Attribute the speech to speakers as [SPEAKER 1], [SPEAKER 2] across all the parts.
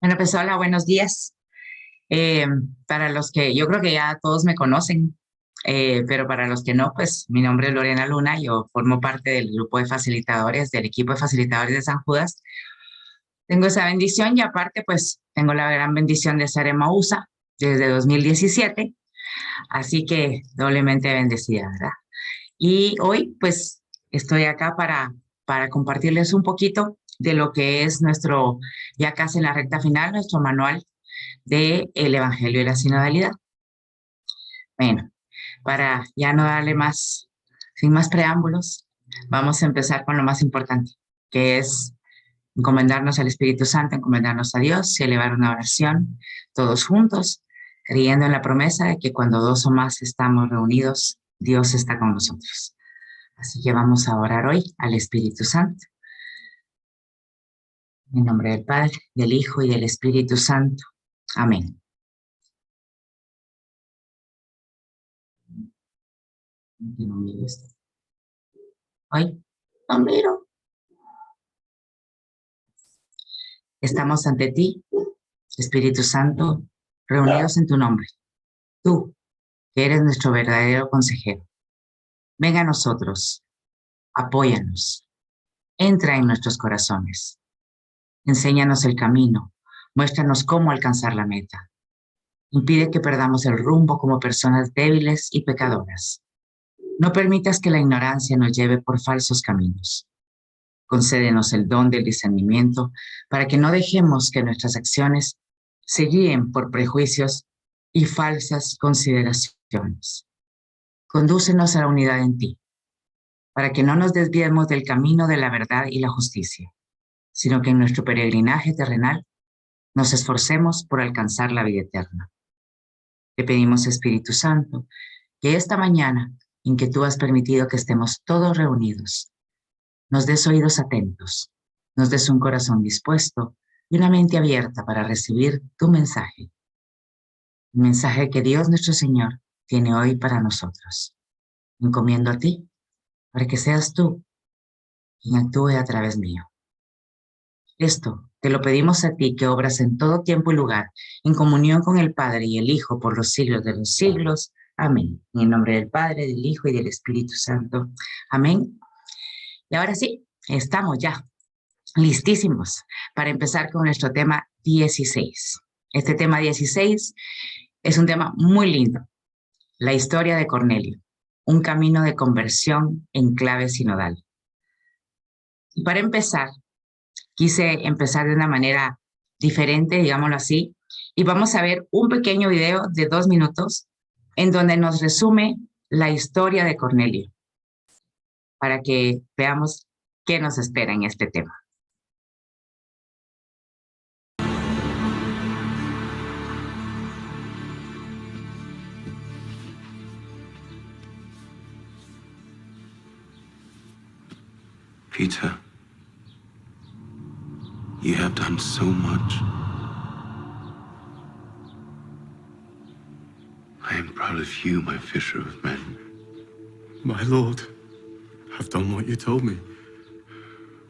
[SPEAKER 1] Bueno, pues hola, buenos días. Eh, para los que yo creo que ya todos me conocen, pero para los que no, pues mi nombre es Lorena Luna, yo formo parte del grupo de facilitadores, del equipo de facilitadores de San Judas. Tengo esa bendición y aparte, pues tengo la gran bendición de ser Emausa desde 2017, así que doblemente bendecida, ¿verdad? Y hoy, pues, estoy acá para compartirles un poquito de lo que es nuestro, ya casi en la recta final, nuestro manual del Evangelio y la sinodalidad. Bueno, para ya no darle más, sin más preámbulos, vamos a empezar con lo más importante, que es encomendarnos al Espíritu Santo, encomendarnos a Dios y elevar una oración todos juntos, creyendo en la promesa de que cuando dos o más estamos reunidos, Dios está con nosotros. Así que vamos a orar hoy al Espíritu Santo. En nombre del Padre, del Hijo y del Espíritu Santo. Amén. No miro esto. Hoy, no miro. Estamos ante ti, Espíritu Santo, reunidos en tu nombre. Tú, que eres nuestro verdadero consejero. Ven a nosotros, apóyanos, entra en nuestros corazones. Enséñanos el camino, muéstranos cómo alcanzar la meta. Impide que perdamos el rumbo como personas débiles y pecadoras. No permitas que la ignorancia nos lleve por falsos caminos. Concédenos el don del discernimiento para que no dejemos que nuestras acciones se guíen por prejuicios y falsas consideraciones. Condúcenos a la unidad en ti, para que no nos desviemos del camino de la verdad y la justicia, sino que en nuestro peregrinaje terrenal nos esforcemos por alcanzar la vida eterna. Te pedimos, Espíritu Santo, que esta mañana, en que tú has permitido que estemos todos reunidos, nos des oídos atentos, nos des un corazón dispuesto y una mente abierta para recibir tu mensaje. El mensaje que Dios nuestro Señor tiene hoy para nosotros. Encomiendo a ti, para que seas tú quien actúe a través mío. Esto te lo pedimos a ti, que obras en todo tiempo y lugar, en comunión con el Padre y el Hijo por los siglos de los siglos. Amén. En el nombre del Padre, del Hijo y del Espíritu Santo. Amén. Y ahora sí, estamos ya listísimos para empezar con nuestro tema 16. Este tema 16 es un tema muy lindo. La historia de Cornelio, un camino de conversión en clave sinodal. Y para empezar, quise empezar de una manera diferente, digámoslo así, y vamos a ver un pequeño video de 2 minutos en donde nos resume la historia de Cornelio, para que veamos qué nos espera en este tema.
[SPEAKER 2] Peter, you have done so much. I am proud of you, my fisher of men.
[SPEAKER 3] My Lord, I've done what you told me.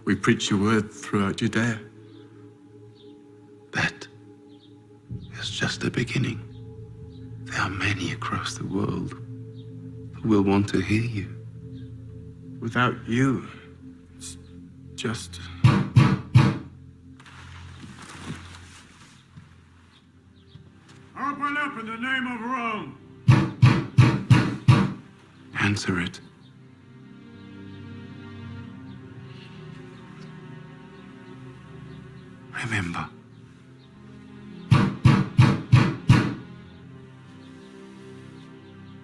[SPEAKER 3] We preach your word throughout Judea.
[SPEAKER 2] That is just the beginning. There are many across the world who will want to hear you.
[SPEAKER 3] Without you, it's just...
[SPEAKER 4] Open up in the name of Rome.
[SPEAKER 2] Answer it. Remember,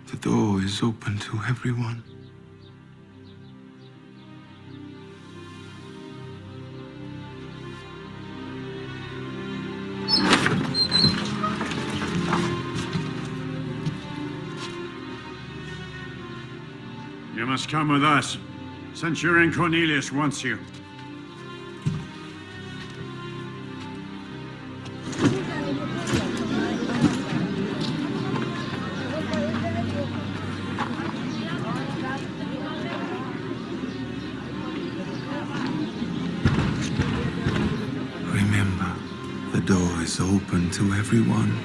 [SPEAKER 2] the door is open to everyone.
[SPEAKER 4] You must come with us. Centurion Cornelius wants you.
[SPEAKER 2] Remember, the door is open to everyone.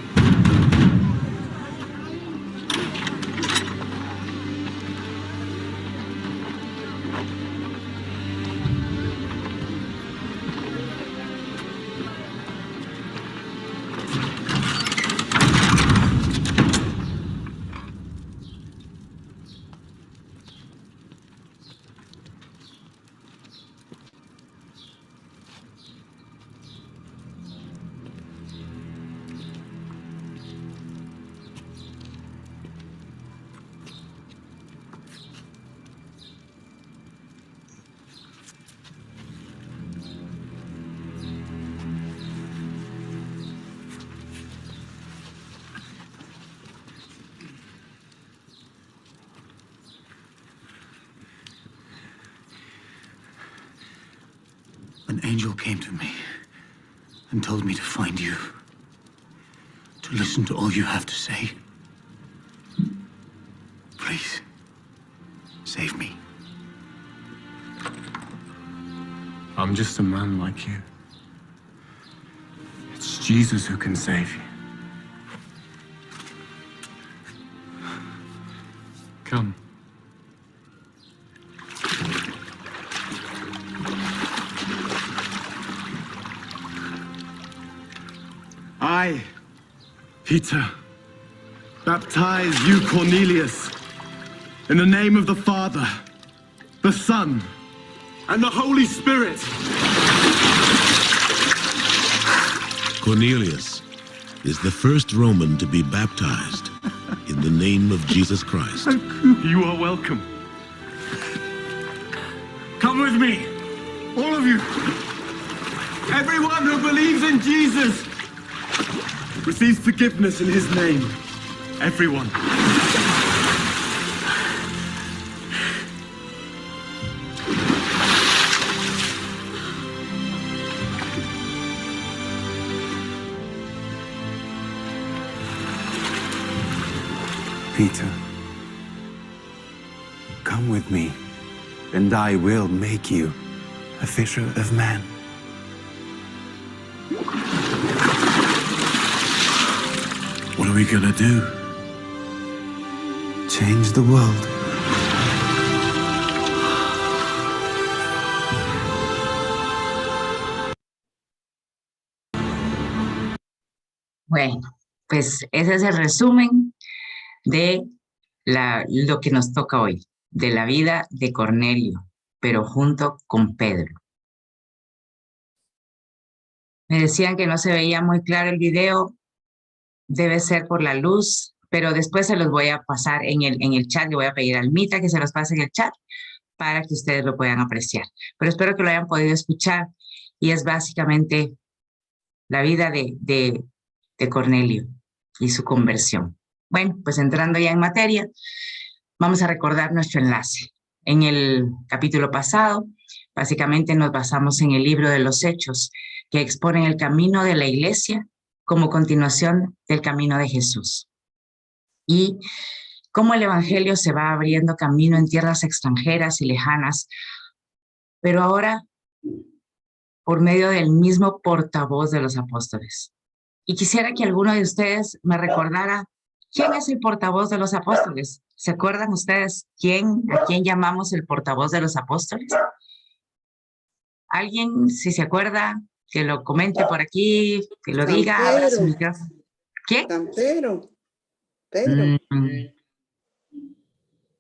[SPEAKER 5] An angel came to me and told me to find you, to listen to all you have to say. Please, save me.
[SPEAKER 3] I'm just a man like you. It's Jesus who can save you. Come.
[SPEAKER 6] I, Peter, baptize you, Cornelius, in the name of the Father, the Son, and the Holy Spirit.
[SPEAKER 7] Cornelius is the first Roman to be baptized in the name of Jesus Christ.
[SPEAKER 6] You are welcome. Come with me, all of you. Everyone who believes in Jesus receives forgiveness in his name. Everyone.
[SPEAKER 2] Peter, come with me, and I will make you a fisher of men.
[SPEAKER 3] What are we gonna do?
[SPEAKER 2] Change the world.
[SPEAKER 1] Bueno, pues ese es el resumen de lo que nos toca hoy, de la vida de Cornelio, pero junto con Pedro. Me decían que no se veía muy claro el video, debe ser por la luz, pero después se los voy a pasar en el chat, le voy a pedir al Mita que se los pase en el chat para que ustedes lo puedan apreciar. Pero espero que lo hayan podido escuchar y es básicamente la vida de Cornelio y su conversión. Bueno, pues entrando ya en materia, vamos a recordar nuestro enlace. En el capítulo pasado, básicamente nos basamos en el libro de los Hechos, que exponen el camino de la iglesia como continuación del camino de Jesús. Y cómo el evangelio se va abriendo camino en tierras extranjeras y lejanas, pero ahora por medio del mismo portavoz de los apóstoles. Y quisiera que alguno de ustedes me recordara quién es el portavoz de los apóstoles. ¿Se acuerdan ustedes a quién llamamos el portavoz de los apóstoles? ¿Alguien, si se acuerda, que lo comente por aquí, que lo diga, abra su micrófono? ¿Quién?
[SPEAKER 8] San Pedro. Pedro.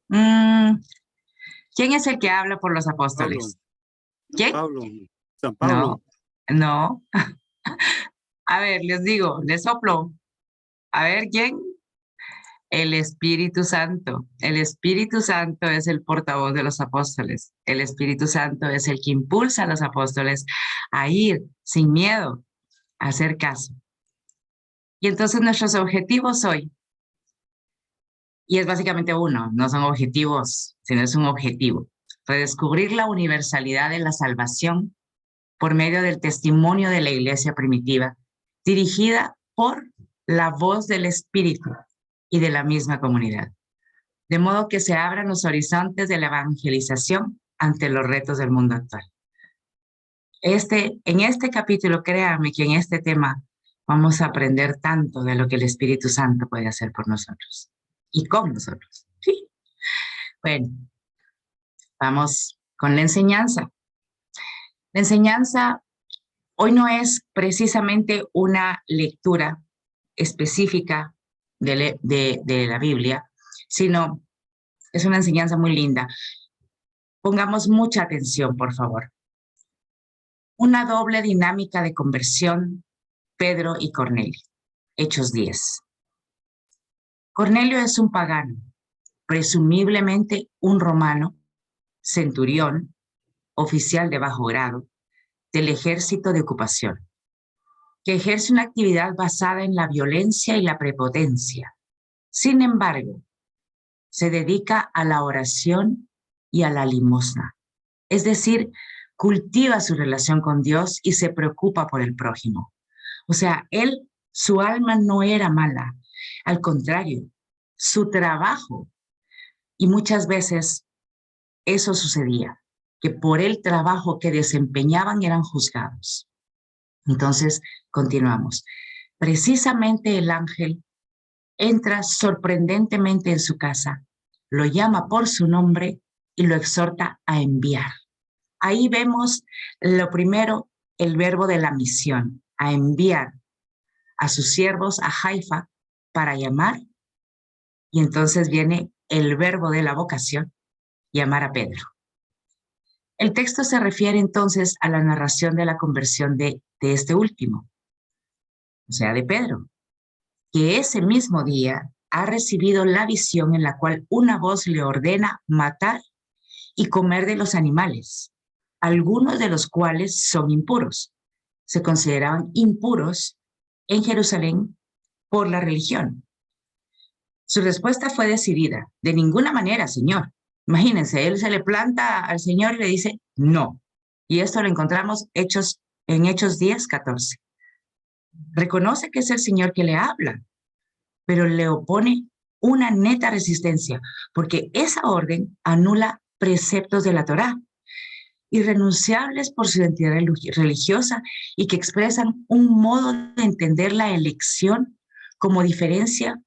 [SPEAKER 1] ¿Quién es el que habla por los apóstoles? ¿Quién?
[SPEAKER 6] Pablo. San Pablo.
[SPEAKER 1] No. A ver, les digo, les soplo. A ver, ¿quién? El Espíritu Santo. El Espíritu Santo es el portavoz de los apóstoles. El Espíritu Santo es el que impulsa a los apóstoles a ir sin miedo, a hacer caso. Y entonces nuestros objetivos hoy, y es básicamente uno, no son objetivos, sino es un objetivo, redescubrir la universalidad de la salvación por medio del testimonio de la iglesia primitiva, dirigida por la voz del Espíritu y de la misma comunidad, de modo que se abran los horizontes de la evangelización ante los retos del mundo actual. En este capítulo, créanme que en este tema Vamos a aprender tanto de lo que el Espíritu Santo puede hacer por nosotros y con nosotros. Sí. Bueno, vamos con la enseñanza. La enseñanza hoy no es precisamente una lectura específica de la Biblia, sino es una enseñanza muy linda. Pongamos mucha atención, por favor. Una doble dinámica de conversión, Pedro y Cornelio. Hechos 10. Cornelio es un pagano, presumiblemente un romano, centurión, oficial de bajo grado, del ejército de ocupación, que ejerce una actividad basada en la violencia y la prepotencia. Sin embargo, se dedica a la oración y a la limosna, es decir, cultiva su relación con Dios y se preocupa por el prójimo. O sea, su alma no era mala, al contrario, su trabajo, y muchas veces eso sucedía, que por el trabajo que desempeñaban eran juzgados. Entonces, continuamos. Precisamente el ángel entra sorprendentemente en su casa, lo llama por su nombre y lo exhorta a enviar. Ahí vemos lo primero, el verbo de la misión, a enviar a sus siervos a Haifa para llamar, y entonces viene el verbo de la vocación, llamar a Pedro. El texto se refiere entonces a la narración de la conversión de este último, o sea, de Pedro, que ese mismo día ha recibido la visión en la cual una voz le ordena matar y comer de los animales, algunos de los cuales son impuros. Se consideraban impuros en Jerusalén por la religión. Su respuesta fue decidida. De ninguna manera, Señor. Imagínense, él se le planta al Señor y le dice, no. Y esto lo encontramos en Hechos 10, 14. Reconoce que es el Señor que le habla, pero le opone una neta resistencia, porque esa orden anula preceptos de la Torá, irrenunciables por su identidad religiosa y que expresan un modo de entender la elección como diferencia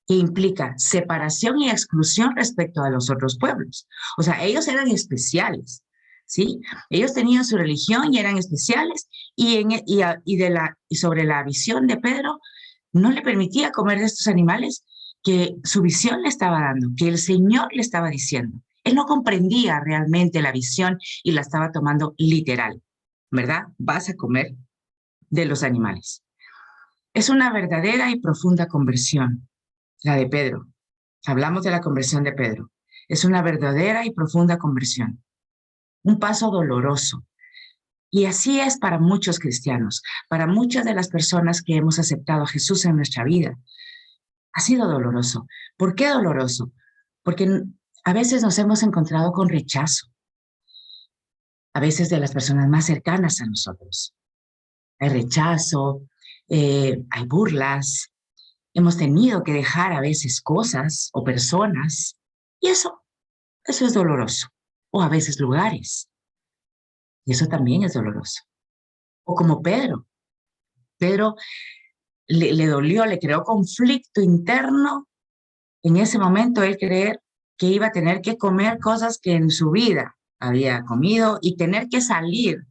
[SPEAKER 1] que implica separación y exclusión respecto a los otros pueblos. O sea, ellos eran especiales, ¿sí? Ellos tenían su religión y eran especiales, y sobre la visión de Pedro, no le permitía comer de estos animales que su visión le estaba dando, que el Señor le estaba diciendo. Él no comprendía realmente la visión y la estaba tomando literal, ¿verdad? Vas a comer de los animales. Es una verdadera y profunda conversión, la de Pedro. Hablamos de la conversión de Pedro. Es una verdadera y profunda conversión. Un paso doloroso. Y así es para muchos cristianos, para muchas de las personas que hemos aceptado a Jesús en nuestra vida. Ha sido doloroso. ¿Por qué doloroso? Porque a veces nos hemos encontrado con rechazo, a veces de las personas más cercanas a nosotros. Hay rechazo, hay burlas, hemos tenido que dejar a veces cosas o personas, y eso es doloroso, o a veces lugares, y eso también es doloroso. O como Pedro le dolió, le creó conflicto interno en ese momento el creer que iba a tener que comer cosas que en su vida había comido y tener que salir.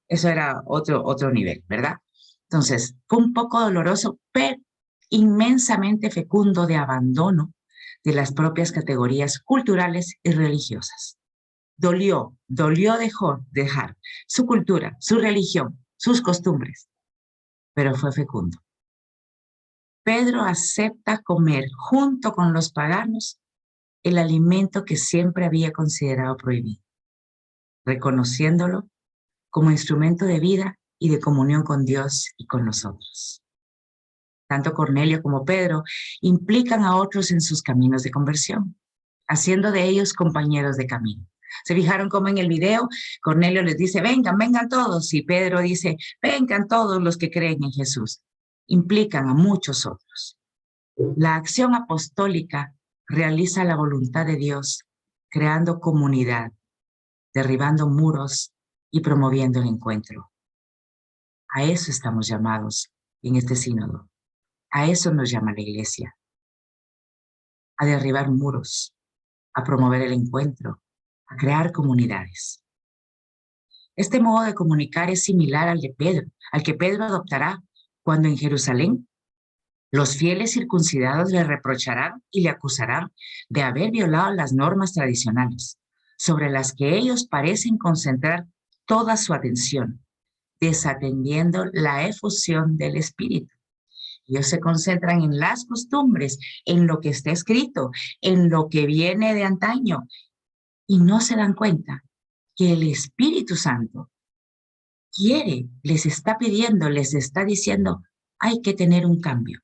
[SPEAKER 1] Eso era otro nivel, ¿verdad? Entonces, fue un poco doloroso, pero inmensamente fecundo de abandono de las propias categorías culturales y religiosas. Dolió dejar su cultura, su religión, sus costumbres, pero fue fecundo. Pedro acepta comer junto con los paganos el alimento que siempre había considerado prohibido, reconociéndolo como instrumento de vida y de comunión con Dios y con nosotros. Tanto Cornelio como Pedro implican a otros en sus caminos de conversión, haciendo de ellos compañeros de camino. ¿Se fijaron cómo en el video Cornelio les dice, vengan todos? Y Pedro dice, vengan todos los que creen en Jesús. Implican a muchos otros. La acción apostólica realiza la voluntad de Dios, creando comunidad, derribando muros y promoviendo el encuentro. A eso estamos llamados en este sínodo. A eso nos llama la Iglesia, a derribar muros, a promover el encuentro, a crear comunidades. Este modo de comunicar es similar al de Pedro, al que Pedro adoptará cuando en Jerusalén los fieles circuncidados le reprocharán y le acusarán de haber violado las normas tradicionales, sobre las que ellos parecen concentrar toda su atención, desatendiendo la efusión del Espíritu. Ellos se concentran en las costumbres, en lo que está escrito, en lo que viene de antaño, y no se dan cuenta que el Espíritu Santo quiere, les está pidiendo, les está diciendo, hay que tener un cambio.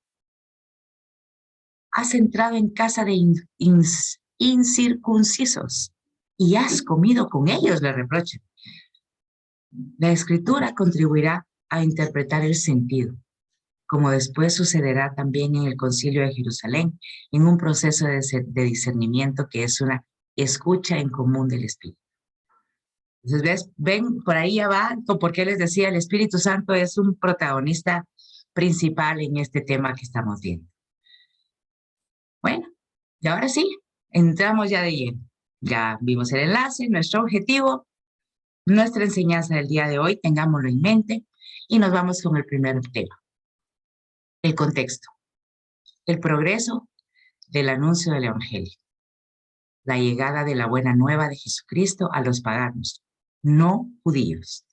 [SPEAKER 1] Has entrado en casa de incircuncisos y has comido con ellos, le reprochan. La Escritura contribuirá a interpretar el sentido, como después sucederá también en el Concilio de Jerusalén, en un proceso de discernimiento que es una escucha en común del Espíritu. Entonces, ven, por ahí ya va, por qué les decía, el Espíritu Santo es un protagonista principal en este tema que estamos viendo. Bueno, y ahora sí, entramos ya de lleno. Ya vimos el enlace, nuestro objetivo, nuestra enseñanza del día de hoy, tengámoslo en mente, y nos vamos con el primer tema. El contexto, el progreso del anuncio del Evangelio, la llegada de la buena nueva de Jesucristo a los paganos, no judíos.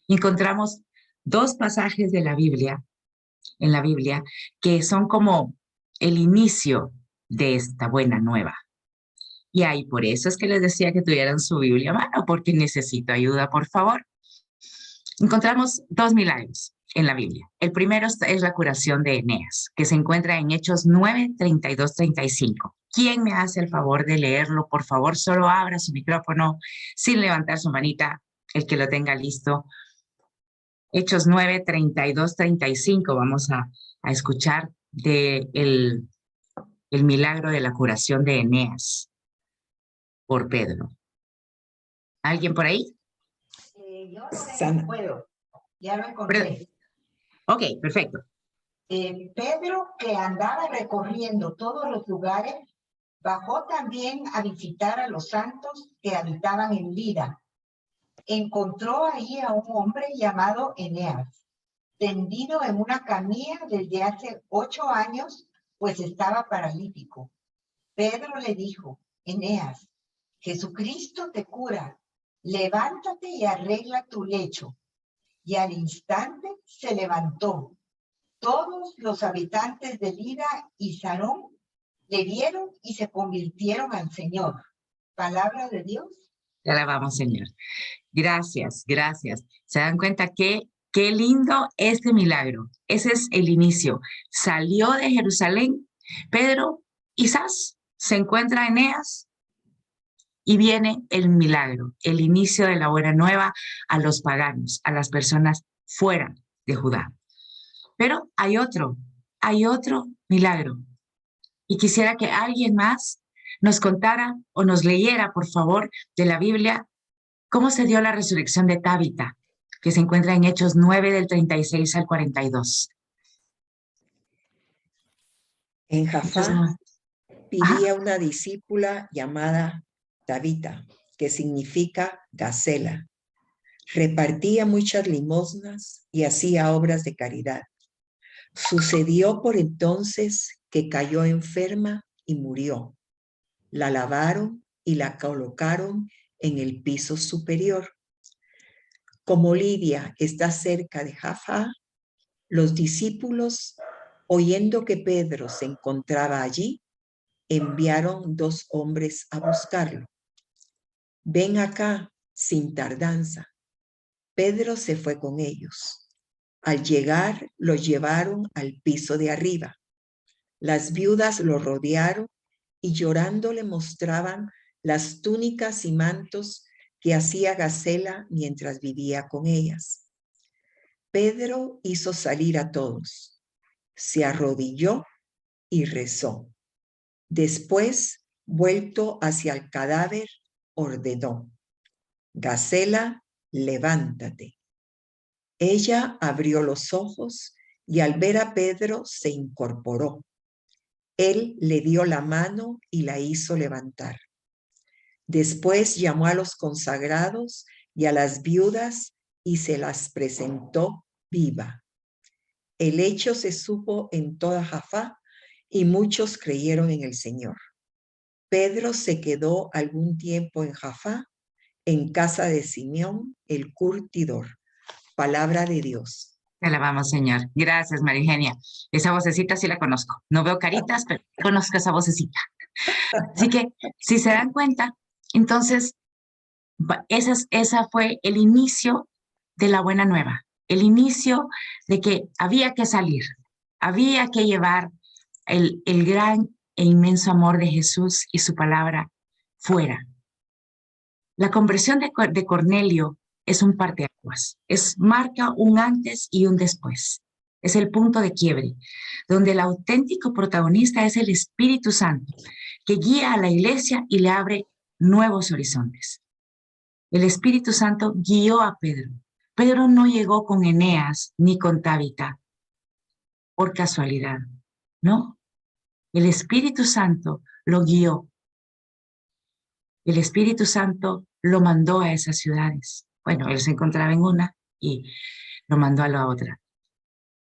[SPEAKER 1] Encontramos dos pasajes de la Biblia, en la Biblia, que son como el inicio de esta buena nueva. Y ahí por eso es que les decía que tuvieran su Biblia a mano, porque necesito ayuda, por favor. Encontramos dos milagros en la Biblia. El primero es la curación de Eneas, que se encuentra en Hechos 9, 32, 35. ¿Quién me hace el favor de leerlo? Por favor, solo abra su micrófono sin levantar su manita, el que lo tenga listo. Hechos 9, 32, 35. Vamos a escuchar el milagro de la curación de Eneas por Pedro. ¿Alguien por ahí?
[SPEAKER 9] Yo no puedo. Ya lo encontré.
[SPEAKER 1] Ok, perfecto.
[SPEAKER 9] Pedro, que andaba recorriendo todos los lugares, bajó también a visitar a los santos que habitaban en Lida. Encontró ahí a un hombre llamado Eneas, tendido en una camilla desde hace 8 años, pues estaba paralítico. Pedro le dijo, Eneas, Jesucristo te cura, levántate y arregla tu lecho. Y al instante se levantó. Todos los habitantes de Lida y Sarón le vieron y se convirtieron al Señor. Palabra de Dios.
[SPEAKER 1] Te alabamos, Señor. Gracias, gracias. ¿Se dan cuenta qué lindo este milagro? Ese es el inicio. Salió de Jerusalén, Pedro, quizás se encuentra Eneas y viene el milagro, el inicio de la buena nueva a los paganos, a las personas fuera de Judá. Pero hay otro milagro. Y quisiera que alguien más nos contara o nos leyera, por favor, de la Biblia, cómo se dio la resurrección de Tabita, que se encuentra en Hechos 9, del 36 al 42.
[SPEAKER 8] En Jafá vivía una discípula llamada Tabita, que significa Gacela. Repartía muchas limosnas y hacía obras de caridad. Sucedió por entonces que cayó enferma y murió. La lavaron y la colocaron en el piso superior. Como Lidia está cerca de Jafá, los discípulos, oyendo que Pedro se encontraba allí, enviaron 2 hombres a buscarlo. Ven acá sin tardanza. Pedro se fue con ellos. Al llegar, lo llevaron al piso de arriba. Las viudas lo rodearon y llorando le mostraban las túnicas y mantos que hacía Gacela mientras vivía con ellas. Pedro hizo salir a todos. Se arrodilló y rezó. Después, vuelto hacia el cadáver, ordenó: Gacela, levántate. Ella abrió los ojos y al ver a Pedro se incorporó. Él le dio la mano y la hizo levantar. Después llamó a los consagrados y a las viudas y se las presentó viva. El hecho se supo en toda Jaffa y muchos creyeron en el Señor. Pedro se quedó algún tiempo en Jaffa, en casa de Simeón, el curtidor. Palabra de Dios.
[SPEAKER 1] Te alabamos, Señor. Gracias, María Eugenia. Esa vocecita sí la conozco. No veo caritas, pero conozco esa vocecita. Así que, si se dan cuenta, entonces, esa fue el inicio de la buena nueva. El inicio de que había que salir. Había que llevar el gran e inmenso amor de Jesús y su palabra fuera. La conversión de Cornelio es un parteaguas, marca un antes y un después. Es el punto de quiebre, donde el auténtico protagonista es el Espíritu Santo, que guía a la iglesia y le abre nuevos horizontes. El Espíritu Santo guió a Pedro. Pedro no llegó con Eneas ni con Tabita por casualidad, ¿no? El Espíritu Santo lo guió. El Espíritu Santo lo mandó a esas ciudades. Bueno, él se encontraba en una y lo mandó a la otra.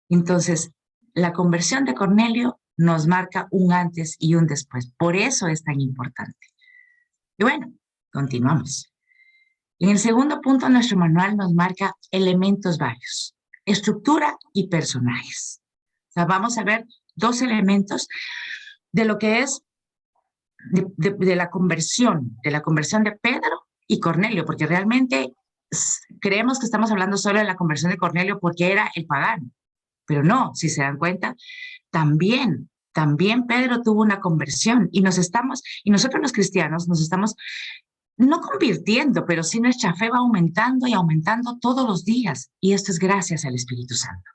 [SPEAKER 1] Entonces, la conversión de Cornelio nos marca un antes y un después. Por eso es tan importante. Y bueno, continuamos. En el segundo punto, nuestro manual nos marca elementos varios, estructura y personajes. O sea, vamos a ver dos elementos de lo que es de la conversión de Pedro y Cornelio, porque realmente creemos que estamos hablando solo de la conversión de Cornelio porque era el pagano, pero no, si se dan cuenta, también Pedro tuvo una conversión y nosotros los cristianos nos estamos no convirtiendo, pero sí nuestra fe va aumentando y aumentando todos los días, y esto es gracias al Espíritu Santo.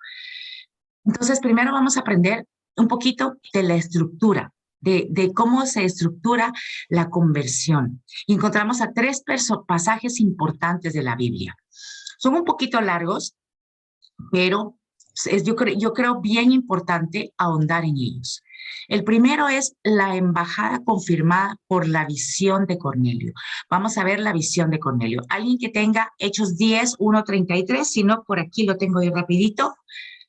[SPEAKER 1] Entonces, primero vamos a aprender un poquito de la estructura, de cómo se estructura la conversión. Y encontramos a tres pasajes importantes de la Biblia. Son un poquito largos, pero yo creo bien importante ahondar en ellos. El primero es la embajada confirmada por la visión de Cornelio. Vamos a ver la visión de Cornelio. Alguien que tenga Hechos 10, 1:33, si no, por aquí lo tengo yo rapidito.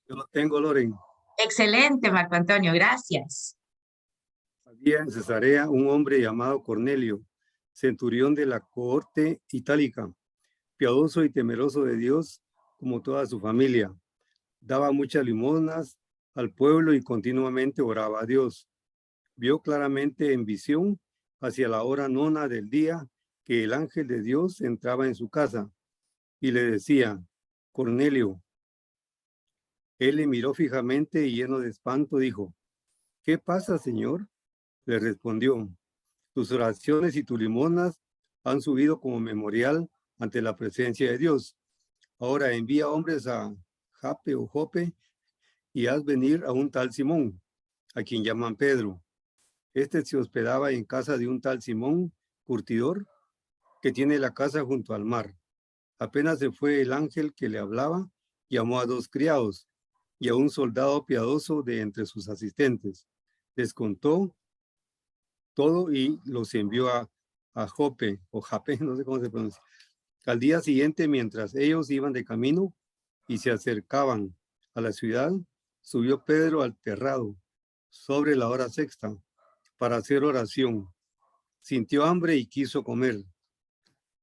[SPEAKER 10] Yo lo tengo, Loren.
[SPEAKER 1] Excelente, Marco Antonio, gracias.
[SPEAKER 10] Había en Cesarea un hombre llamado Cornelio, centurión de la cohorte itálica, piadoso y temeroso de Dios, como toda su familia. Daba muchas limosnas al pueblo y continuamente oraba a Dios. Vio claramente en visión, hacia la hora 9 del día, que el ángel de Dios entraba en su casa y le decía: Cornelio. Él le miró fijamente y lleno de espanto dijo: ¿Qué pasa, Señor? Le respondió: tus oraciones y tus limosnas han subido como memorial ante la presencia de Dios. Ahora envía hombres a Jope y haz venir a un tal Simón, a quien llaman Pedro. Este se hospedaba en casa de un tal Simón, curtidor, que tiene la casa junto al mar. Apenas se fue el ángel que le hablaba, llamó a 2 criados y a un soldado piadoso de entre sus asistentes. Les contó todo y los envió a Jope, o Jape, no sé cómo se pronuncia. Al día siguiente, mientras ellos iban de camino y se acercaban a la ciudad, subió Pedro al terrado, sobre la hora 6, para hacer oración. Sintió hambre y quiso comer.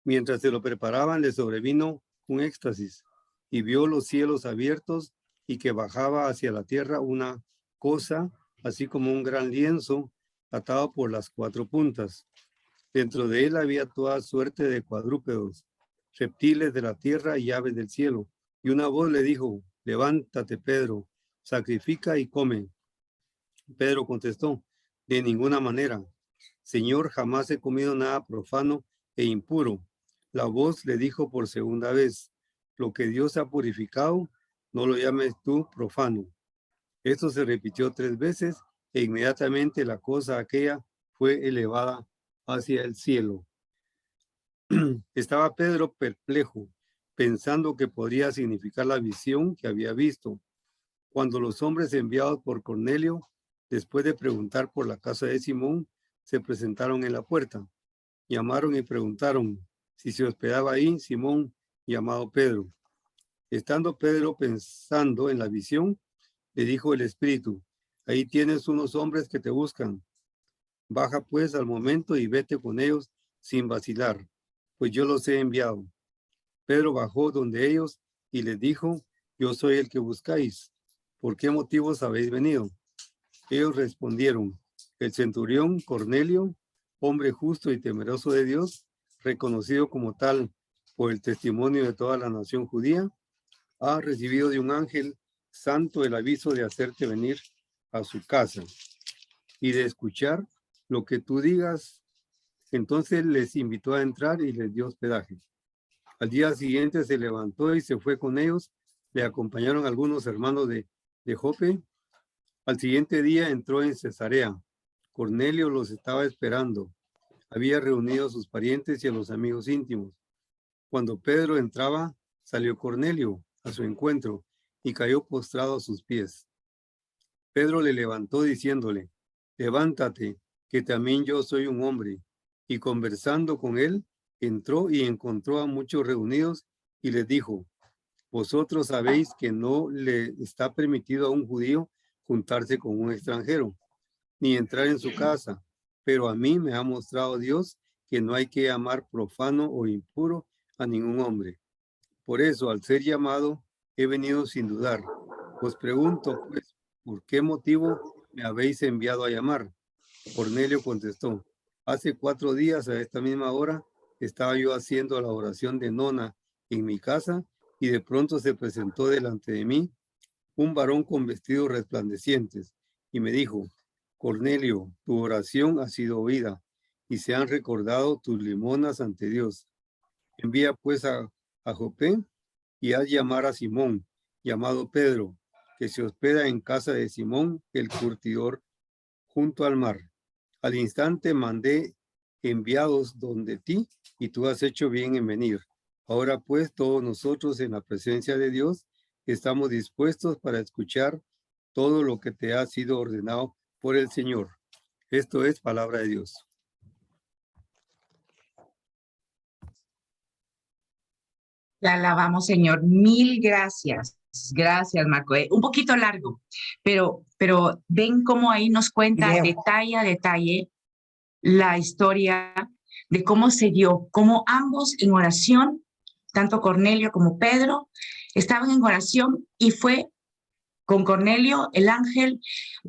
[SPEAKER 10] Mientras se lo preparaban, le sobrevino un éxtasis y vio los cielos abiertos y que bajaba hacia la tierra una cosa, así como un gran lienzo atado por las 4 puntas. Dentro de él había toda suerte de cuadrúpedos, reptiles de la tierra y aves del cielo. Y una voz le dijo: levántate, Pedro, sacrifica y come. Pedro contestó: de ninguna manera, Señor, jamás he comido nada profano e impuro. La voz le dijo por segunda vez: lo que Dios ha purificado, no lo llames tú profano. Esto se repitió 3 veces e inmediatamente la cosa aquella fue elevada hacia el cielo. Estaba Pedro perplejo, pensando que podría significar la visión que había visto. Cuando los hombres enviados por Cornelio, después de preguntar por la casa de Simón, se presentaron en la puerta, llamaron y preguntaron si se hospedaba ahí Simón, llamado Pedro. Estando Pedro pensando en la visión, le dijo el Espíritu: ahí tienes unos hombres que te buscan. Baja pues al momento y vete con ellos sin vacilar, pues yo los he enviado. Pedro bajó donde ellos y les dijo: yo soy el que buscáis. ¿Por qué motivos habéis venido? Ellos respondieron: el centurión Cornelio, hombre justo y temeroso de Dios, reconocido como tal por el testimonio de toda la nación judía, ha recibido de un ángel santo el aviso de hacerte venir a su casa y de escuchar lo que tú digas. Entonces les invitó a entrar y les dio hospedaje. Al día siguiente se levantó y se fue con ellos. Le acompañaron algunos hermanos de Jope. Al siguiente día entró en Cesarea. Cornelio los estaba esperando. Había reunido a sus parientes y a los amigos íntimos. Cuando Pedro entraba, salió Cornelio a su encuentro y cayó postrado a sus pies. Pedro le levantó diciéndole: levántate, que también yo soy un hombre. Y conversando con él, entró y encontró a muchos reunidos y les dijo: vosotros sabéis que no le está permitido a un judío juntarse con un extranjero, ni entrar en su casa, pero a mí me ha mostrado Dios que no hay que llamar profano o impuro a ningún hombre. Por eso, al ser llamado, he venido sin dudar. Os pregunto, pues, ¿por qué motivo me habéis enviado a llamar? Cornelio contestó: hace 4 días a esta misma hora estaba yo haciendo la oración de nona en mi casa y de pronto se presentó delante de mí un varón con vestidos resplandecientes y me dijo: Cornelio, tu oración ha sido oída y se han recordado tus limonas ante Dios. Envía pues a Jope y haz llamar a Simón, llamado Pedro, que se hospeda en casa de Simón, el curtidor, junto al mar. Al instante mandé enviados donde ti y tú has hecho bien en venir. Ahora pues todos nosotros en la presencia de Dios estamos dispuestos para escuchar todo lo que te ha sido ordenado por el Señor. Esto es palabra de Dios.
[SPEAKER 1] Te alabamos, Señor. Mil gracias. Gracias, Marco. Un poquito largo, pero ven cómo ahí nos cuenta detalle a detalle la historia de cómo se dio, cómo ambos en oración, tanto Cornelio como Pedro, estaban en oración y fue con Cornelio el ángel,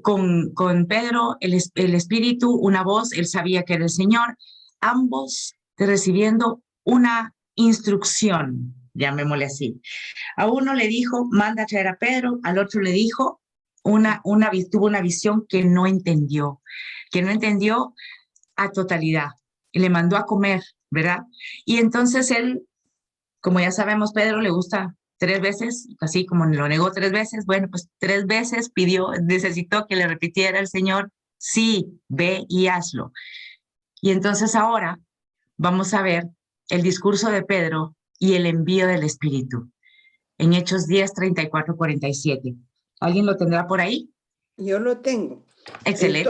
[SPEAKER 1] con Pedro el espíritu, una voz, él sabía que era el Señor, ambos recibiendo una instrucción, llamémosle así. A uno le dijo: manda a traer a Pedro, al otro le dijo, tuvo una visión que no entendió a totalidad, y le mandó a comer, ¿verdad? Y entonces él, como ya sabemos, Pedro le gusta 3 veces, así como lo negó 3 veces, bueno, pues 3 veces necesitó que le repitiera el Señor: sí, ve y hazlo. Y entonces ahora vamos a ver el discurso de Pedro y el envío del Espíritu en Hechos 10, 34, 47. ¿Alguien lo tendrá por ahí?
[SPEAKER 11] Yo lo tengo.
[SPEAKER 1] Excelente.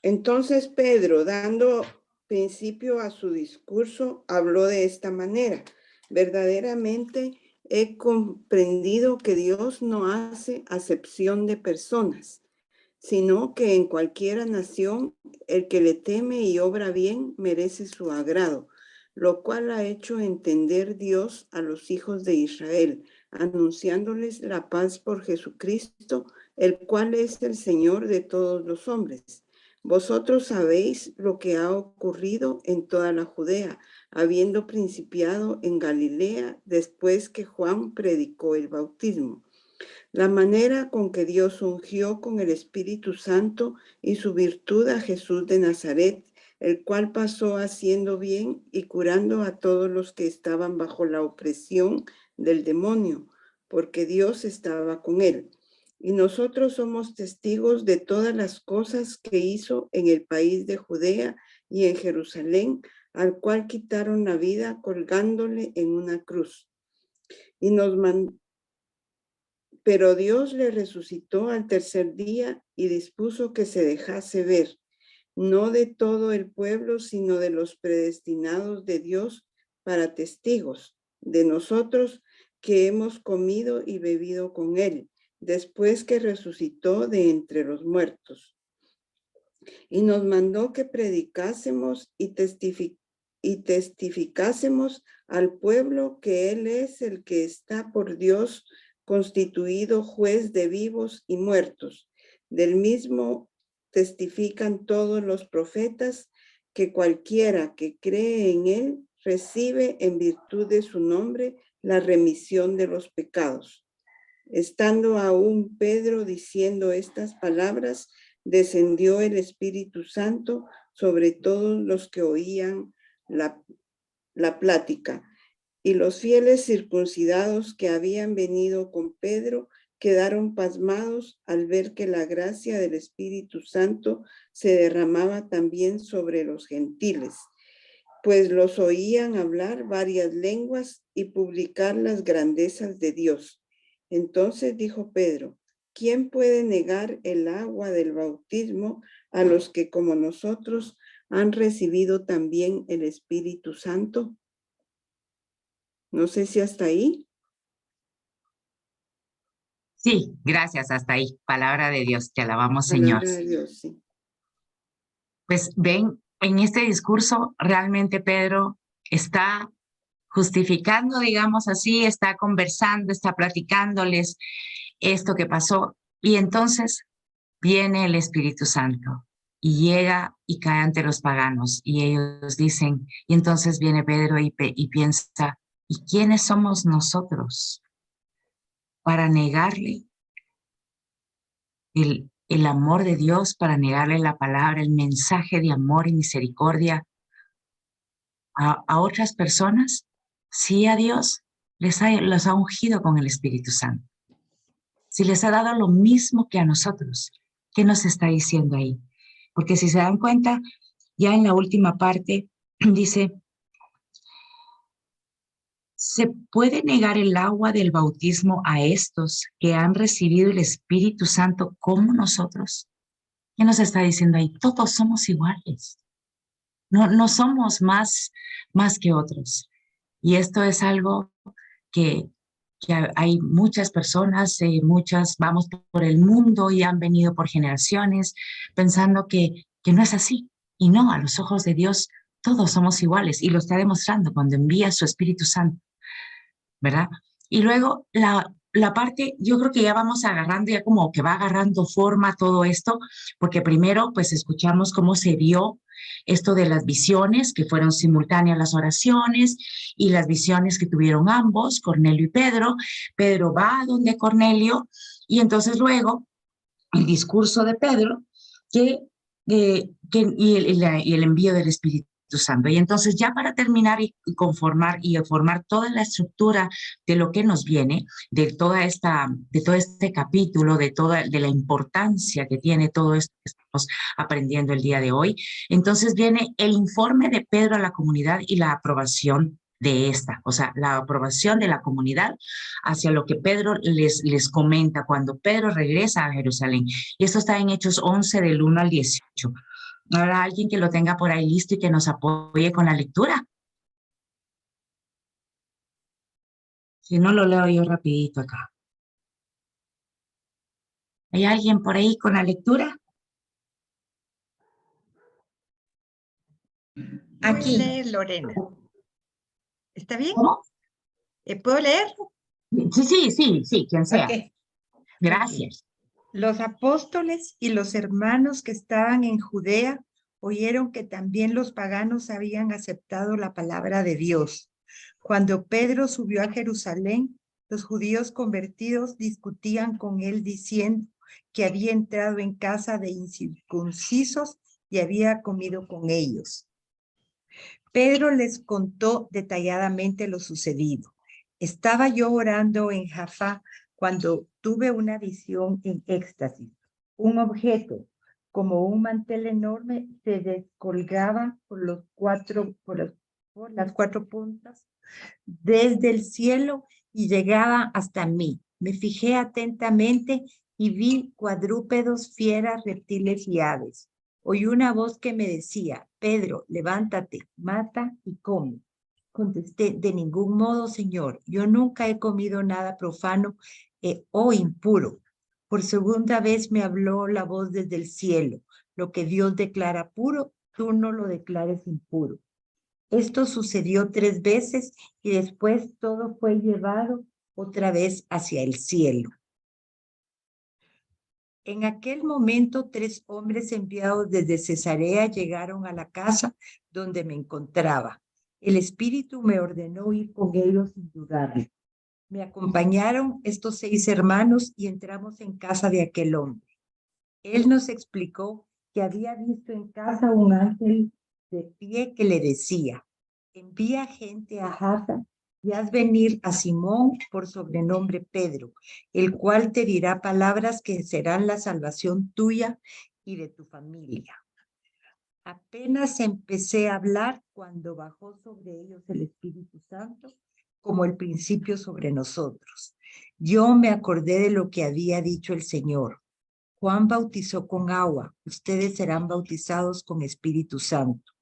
[SPEAKER 11] Entonces Pedro, dando principio a su discurso, habló de esta manera: verdaderamente he comprendido que Dios no hace acepción de personas, sino que en cualquiera nación el que le teme y obra bien merece su agrado, lo cual ha hecho entender Dios a los hijos de Israel, anunciándoles la paz por Jesucristo, el cual es el Señor de todos los hombres. Vosotros sabéis lo que ha ocurrido en toda la Judea, habiendo principiado en Galilea después que Juan predicó el bautismo. La manera con que Dios ungió con el Espíritu Santo y su virtud a Jesús de Nazaret, el cual pasó haciendo bien y curando a todos los que estaban bajo la opresión del demonio, porque Dios estaba con él. Y nosotros somos testigos de todas las cosas que hizo en el país de Judea y en Jerusalén, al cual quitaron la vida colgándole en una cruz. Y nos Pero Dios le resucitó al tercer día y dispuso que se dejase ver, no de todo el pueblo, sino de los predestinados de Dios para testigos de nosotros que hemos comido y bebido con él, después que resucitó de entre los muertos. Y nos mandó que predicásemos y testificásemos al pueblo que él es el que está por Dios constituido juez de vivos y muertos. Del mismo testifican todos los profetas que cualquiera que cree en él recibe en virtud de su nombre la remisión de los pecados. Estando aún Pedro diciendo estas palabras, descendió el Espíritu Santo sobre todos los que oían la plática. Y los fieles circuncidados que habían venido con Pedro quedaron pasmados al ver que la gracia del Espíritu Santo se derramaba también sobre los gentiles, pues los oían hablar varias lenguas y publicar las grandezas de Dios. Entonces dijo Pedro: ¿quién puede negar el agua del bautismo a los que como nosotros han recibido también el Espíritu Santo? No sé si hasta ahí.
[SPEAKER 1] Sí, gracias, hasta ahí. Palabra de Dios, te alabamos, Señor.
[SPEAKER 11] Palabra de Dios, sí.
[SPEAKER 1] Pues ven, en este discurso realmente Pedro está justificando, digamos así, está conversando, está platicándoles esto que pasó. Y entonces viene el Espíritu Santo y llega y cae ante los paganos. Y ellos dicen, y entonces viene Pedro y piensa, ¿y quiénes somos nosotros para negarle el amor de Dios, para negarle la palabra, el mensaje de amor y misericordia a otras personas? Sí, a Dios los ha ungido con el Espíritu Santo. Si les ha dado lo mismo que a nosotros, ¿qué nos está diciendo ahí? Porque si se dan cuenta, ya en la última parte dice, ¿se puede negar el agua del bautismo a estos que han recibido el Espíritu Santo como nosotros? ¿Qué nos está diciendo ahí? Todos somos iguales. No somos más que otros. Y esto es algo que hay muchas personas, vamos por el mundo y han venido por generaciones pensando que no es así. Y no, a los ojos de Dios todos somos iguales y lo está demostrando cuando envía su Espíritu Santo, ¿verdad? Y luego la parte, yo creo que ya vamos agarrando, ya como que va agarrando forma todo esto, porque primero pues escuchamos cómo se dio esto de las visiones, que fueron simultáneas las oraciones y las visiones que tuvieron ambos, Cornelio y Pedro. Pedro va donde Cornelio y entonces luego el discurso de Pedro y el envío del Espíritu Santo. Y entonces ya para terminar y formar toda la estructura de lo que nos viene, de todo este capítulo, de la importancia que tiene todo esto que estamos aprendiendo el día de hoy, entonces viene el informe de Pedro a la comunidad y la aprobación de esta, o sea, la aprobación de la comunidad hacia lo que Pedro les comenta cuando Pedro regresa a Jerusalén. Y esto está en Hechos 11 del 1 al 18. ¿Habrá alguien que lo tenga por ahí listo y que nos apoye con la lectura? Si no, lo leo yo rapidito acá. ¿Hay alguien por ahí con la lectura?
[SPEAKER 9] Aquí.
[SPEAKER 12] Leer, Lorena. ¿Está bien?
[SPEAKER 1] ¿Cómo?
[SPEAKER 12] ¿Puedo leer?
[SPEAKER 1] Sí, quien sea.
[SPEAKER 12] Okay.
[SPEAKER 1] Gracias.
[SPEAKER 12] Los apóstoles y los hermanos que estaban en Judea oyeron que también los paganos habían aceptado la palabra de Dios. Cuando Pedro subió a Jerusalén, los judíos convertidos discutían con él diciendo que había entrado en casa de incircuncisos y había comido con ellos. Pedro les contó detalladamente lo sucedido. Estaba yo orando en Jaffa cuando tuve una visión en éxtasis. Un objeto, como un mantel enorme, se descolgaba por las cuatro puntas desde el cielo y llegaba hasta mí. Me fijé atentamente y vi cuadrúpedos, fieras, reptiles y aves. Oí una voz que me decía, Pedro, levántate, mata y come. Contesté, de ningún modo, Señor, yo nunca he comido nada profano o impuro. Por segunda vez me habló la voz desde el cielo. Lo que Dios declara puro, tú no lo declares impuro. Esto sucedió 3 veces y después todo fue llevado otra vez hacia el cielo. En aquel momento 3 hombres enviados desde Cesarea llegaron a la casa donde me encontraba. El Espíritu me ordenó ir con ellos sin dudarlo. Me acompañaron estos 6 hermanos y entramos en casa de aquel hombre. Él nos explicó que había visto en casa un ángel de pie que le decía, envía gente a Jaffa y haz venir a Simón por sobrenombre Pedro, el cual te dirá palabras que serán la salvación tuya y de tu familia. Apenas empecé a hablar cuando bajó sobre ellos el Espíritu Santo, como el principio sobre nosotros. Yo me acordé de lo que había dicho el Señor. Juan bautizó con agua, ustedes serán bautizados con Espíritu Santo.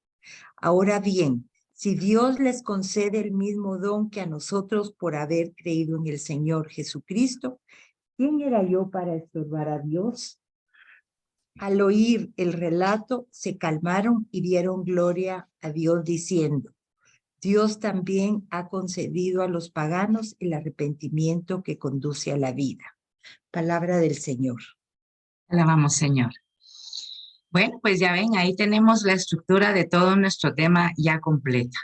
[SPEAKER 12] Ahora bien, si Dios les concede el mismo don que a nosotros por haber creído en el Señor Jesucristo, ¿quién era yo para estorbar a Dios? Al oír el relato, se calmaron y dieron gloria a Dios diciendo, Dios también ha concedido a los paganos el arrepentimiento que conduce a la vida. Palabra del Señor.
[SPEAKER 1] Alabamos, Señor. Bueno, pues ya ven, ahí tenemos la estructura de todo nuestro tema ya completa.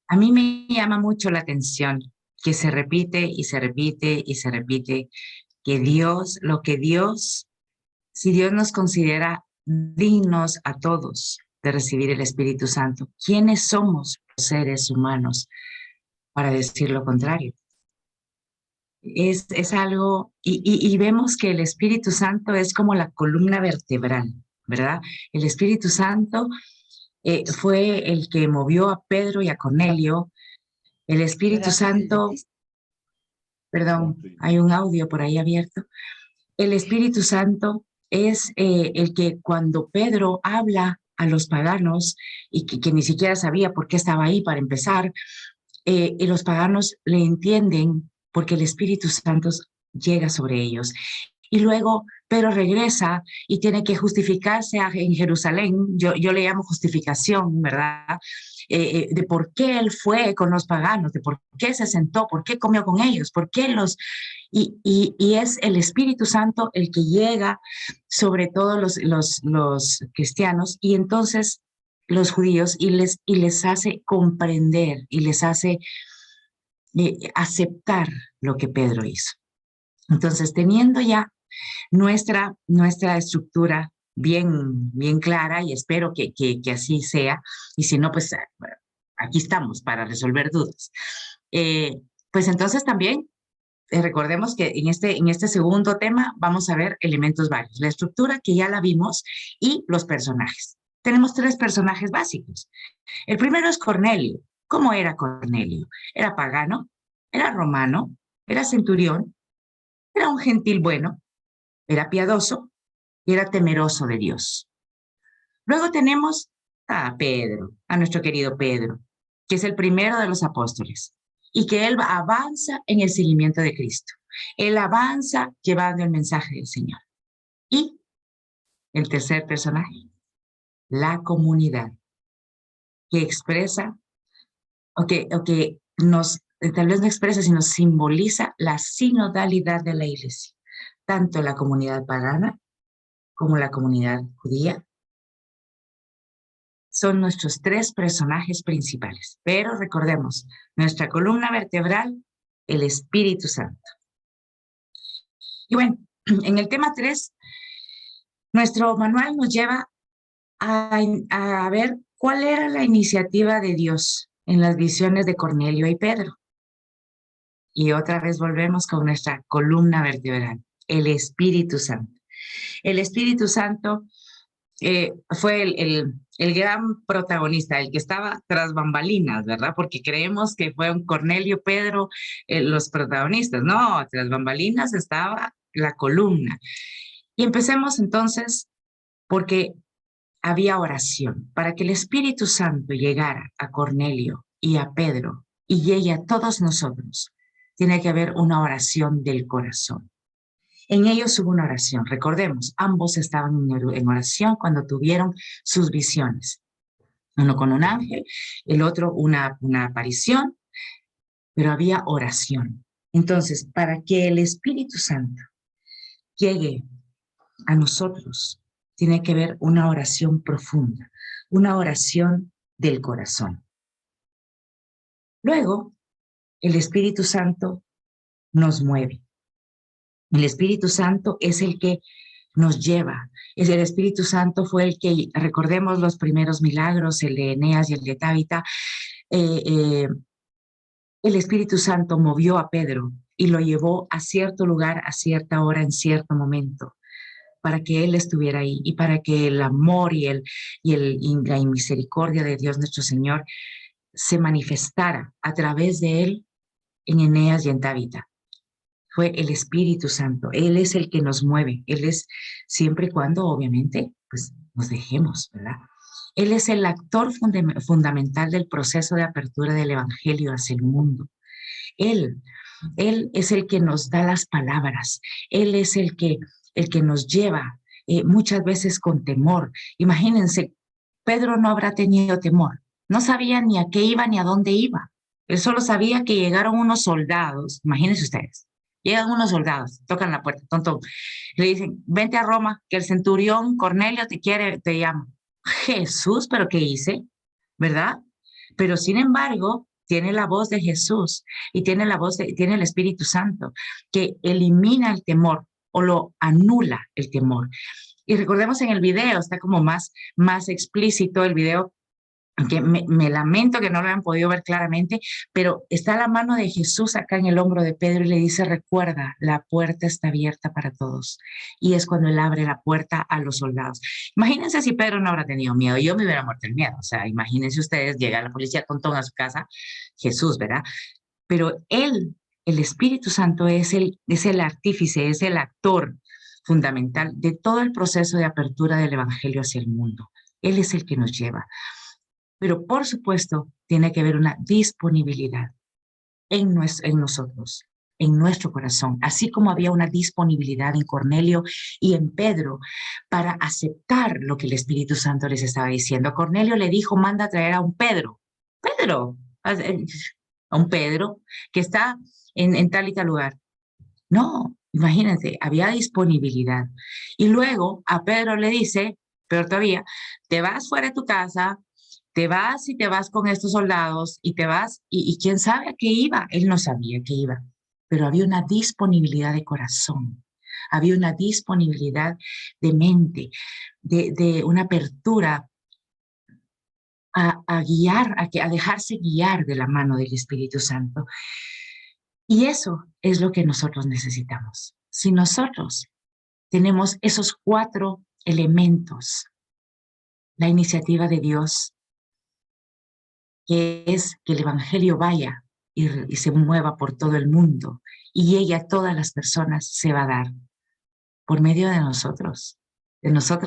[SPEAKER 1] A mí me llama mucho la atención que se repite y se repite y se repite que Dios, si Dios nos considera dignos a todos de recibir el Espíritu Santo, ¿quiénes somos los seres humanos para decir lo contrario? Es algo, y vemos que el Espíritu Santo es como la columna vertebral, ¿verdad? El Espíritu Santo fue el que movió a Pedro y a Cornelio. El Espíritu Santo, perdón, hay un audio por ahí abierto. El Espíritu Santo es el que cuando Pedro habla a los paganos, y que ni siquiera sabía por qué estaba ahí para empezar, y los paganos le entienden porque el Espíritu Santo llega sobre ellos. Y luego Pedro regresa y tiene que justificarse en Jerusalén. Yo le llamo justificación, ¿verdad? De por qué él fue con los paganos, de por qué se sentó, por qué comió con ellos, por qué los... Y es el Espíritu Santo el que llega sobre todos los cristianos y entonces los judíos y les hace comprender y les hace aceptar lo que Pedro hizo. Entonces, teniendo ya nuestra estructura bien clara, y espero que así sea, y si no, pues aquí estamos para resolver dudas. Pues entonces también recordemos que en este segundo tema vamos a ver elementos varios, la estructura que ya la vimos y los personajes. Tenemos 3 personajes básicos. El primero es Cornelio. ¿Cómo era Cornelio? Era pagano, era romano, era centurión, era un gentil bueno, era piadoso y era temeroso de Dios. Luego tenemos a Pedro, a nuestro querido Pedro, que es el primero de los apóstoles y que él avanza en el seguimiento de Cristo. Él avanza llevando el mensaje del Señor. Y el tercer personaje, la comunidad, que expresa, o que nos, tal vez no expresa, sino simboliza la sinodalidad de la iglesia, tanto la comunidad pagana como la comunidad judía. Son nuestros 3 personajes principales, pero recordemos, nuestra columna vertebral, el Espíritu Santo. Y bueno, en el tema 3, nuestro manual nos lleva a ver cuál era la iniciativa de Dios en las visiones de Cornelio y Pedro. Y otra vez volvemos con nuestra columna vertebral, el Espíritu Santo. El Espíritu Santo fue el gran protagonista, el que estaba tras bambalinas, ¿verdad? Porque creemos que fueron Cornelio, Pedro, los protagonistas. No, tras bambalinas estaba la columna. Y empecemos entonces porque había oración. Para que el Espíritu Santo llegara a Cornelio y a Pedro y llegue a todos nosotros, tiene que haber una oración del corazón. En ellos hubo una oración. Recordemos, ambos estaban en oración cuando tuvieron sus visiones. Uno con un ángel, el otro una aparición, pero había oración. Entonces, para que el Espíritu Santo llegue a nosotros, tiene que haber una oración profunda, una oración del corazón. Luego, el Espíritu Santo nos mueve. El Espíritu Santo es el que nos lleva. El Espíritu Santo fue el que, recordemos los primeros milagros, el de Eneas y el de Tabita, el Espíritu Santo movió a Pedro y lo llevó a cierto lugar, a cierta hora, en cierto momento, para que él estuviera ahí y para que el amor y la misericordia de Dios nuestro Señor se manifestara a través de él en Eneas y en Tabita. Fue el Espíritu Santo. Él es el que nos mueve. Él es siempre y cuando, obviamente, pues nos dejemos, ¿verdad? Él es el actor fundamental del proceso de apertura del Evangelio hacia el mundo. Él es el que nos da las palabras. Él es el que nos lleva muchas veces con temor. Imagínense, Pedro no habrá tenido temor. No sabía ni a qué iba ni a dónde iba. Él solo sabía que llegaron unos soldados. Imagínense ustedes. Llegan unos soldados, tocan la puerta, tonto. Le dicen, vente a Roma, que el centurión Cornelio te quiere, te llama. Jesús, ¿pero qué hice? ¿Verdad? Pero sin embargo, tiene la voz de Jesús y tiene el Espíritu Santo que elimina el temor o lo anula el temor. Y recordemos en el video, está como más explícito el video, que me lamento que no lo hayan podido ver claramente, pero está la mano de Jesús acá en el hombro de Pedro y le dice, recuerda, la puerta está abierta para todos. Y es cuando él abre la puerta a los soldados. Imagínense si Pedro no habrá tenido miedo, yo me hubiera muerto el miedo. O sea, imagínense ustedes, llega la policía tontón a su casa, Jesús, ¿verdad? Pero él, el Espíritu Santo, es el artífice, es el actor fundamental de todo el proceso de apertura del Evangelio hacia el mundo. Él es el que nos lleva. Pero por supuesto, tiene que haber una disponibilidad en nosotros, en nuestro corazón, así como había una disponibilidad en Cornelio y en Pedro para aceptar lo que el Espíritu Santo les estaba diciendo. A Cornelio le dijo, manda a traer a un Pedro, a un Pedro que está en tal y tal lugar. No, imagínense, había disponibilidad. Y luego a Pedro le dice, peor todavía, te vas fuera de tu casa, te vas y te vas con estos soldados y te vas, y quién sabe a qué iba. Él no sabía a qué iba, pero había una disponibilidad de corazón, había una disponibilidad de mente, de una apertura a guiar, a dejarse guiar de la mano del Espíritu Santo. Y eso es lo que nosotros necesitamos. Si nosotros tenemos esos 4 elementos, la iniciativa de Dios, que es que el Evangelio vaya y se mueva por todo el mundo y llegue a todas las personas, se va a dar por medio de nosotros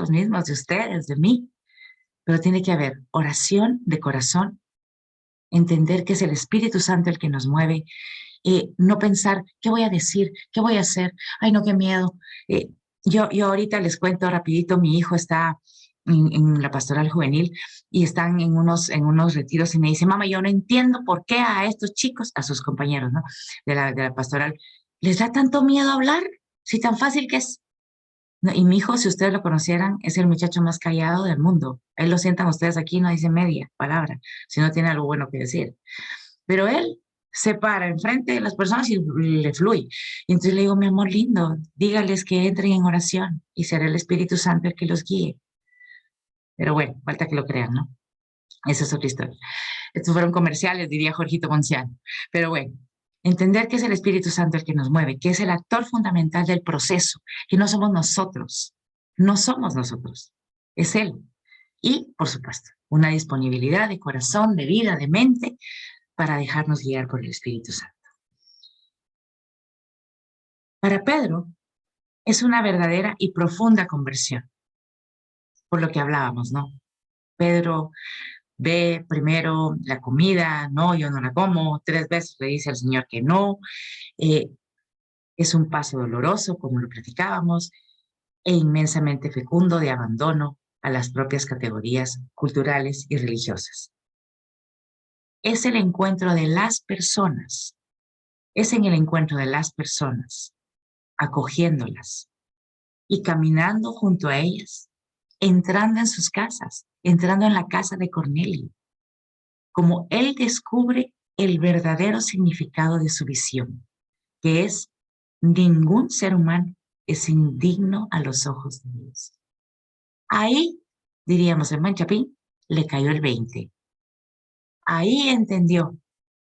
[SPEAKER 1] mismos, de ustedes, de mí. Pero tiene que haber oración de corazón, entender que es el Espíritu Santo el que nos mueve, no pensar, ¿qué voy a decir? ¿Qué voy a hacer? Ay, no, qué miedo. Yo ahorita les cuento rapidito, mi hijo está en la pastoral juvenil y están en unos retiros y me dice, mamá, yo no entiendo por qué a estos chicos, a sus compañeros, ¿no? de la pastoral, les da tanto miedo hablar, si tan fácil que es. No, y mi hijo, si ustedes lo conocieran, es el muchacho más callado del mundo. Él lo sientan ustedes aquí, no dice media palabra, si no tiene algo bueno que decir. Pero él se para enfrente de las personas y le fluye. Y entonces le digo, mi amor lindo, dígales que entren en oración y será el Espíritu Santo el que los guíe. Pero bueno, falta que lo crean, ¿no? Esa es otra historia. Estos fueron comerciales, diría Jorgito Ponciano. Pero bueno, entender que es el Espíritu Santo el que nos mueve, que es el actor fundamental del proceso, que no somos nosotros, es Él. Y, por supuesto, una disponibilidad de corazón, de vida, de mente, para dejarnos guiar por el Espíritu Santo. Para Pedro, es una verdadera y profunda conversión, por lo que hablábamos, ¿no? Pedro ve primero la comida, no, yo no la como, 3 veces le dice al Señor que no, es un paso doloroso, como lo platicábamos, e inmensamente fecundo de abandono a las propias categorías culturales y religiosas. Es el encuentro de las personas, es en el encuentro de las personas, acogiéndolas y caminando junto a ellas, entrando en sus casas, entrando en la casa de Cornelio, como él descubre el verdadero significado de su visión, que es: ningún ser humano es indigno a los ojos de Dios. Ahí, diríamos en Manchapín, le cayó el 20. Ahí entendió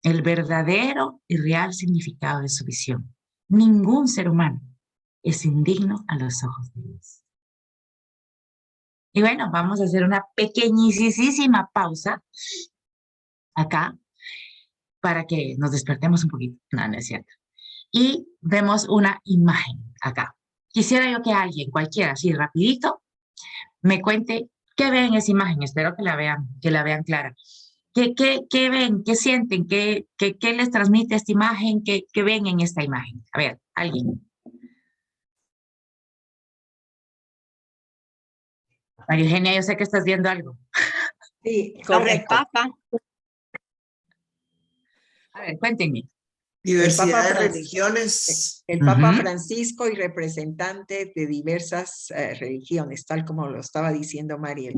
[SPEAKER 1] el verdadero y real significado de su visión. Ningún ser humano es indigno a los ojos de Dios. Y bueno, vamos a hacer una pequeñísima pausa acá para que nos despertemos un poquito. No, no es cierto. Y vemos una imagen acá. Quisiera yo que alguien, cualquiera, así rapidito, me cuente qué ven en esa imagen. Espero que la vean clara. ¿Qué ven? ¿Qué sienten? ¿Qué les transmite esta imagen? ¿Qué ven en esta imagen? A ver, alguien. María Eugenia, yo sé que estás viendo algo.
[SPEAKER 8] Sí, correcto.
[SPEAKER 9] El Papa.
[SPEAKER 1] A ver, cuéntenme.
[SPEAKER 13] Diversidad de religiones.
[SPEAKER 8] El Papa Francisco y representantes de diversas religiones, tal como lo estaba diciendo Mariel.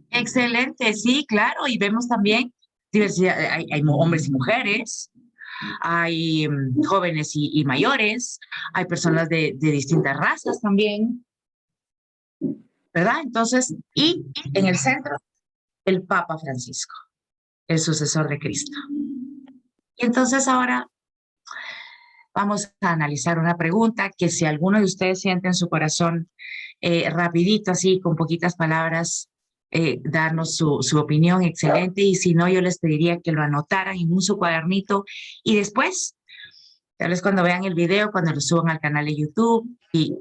[SPEAKER 1] Excelente, sí, claro. Y vemos también diversidad. Hay hombres y mujeres, hay jóvenes y mayores, hay personas de distintas razas también, ¿verdad? Entonces, y en el centro, el Papa Francisco, el sucesor de Cristo. Y entonces ahora vamos a analizar una pregunta que si alguno de ustedes siente en su corazón, rapidito, así, con poquitas palabras, darnos su opinión, excelente. Y si no, yo les pediría que lo anotaran en su cuadernito y después, tal vez cuando vean el video, cuando lo suban al canal de YouTube y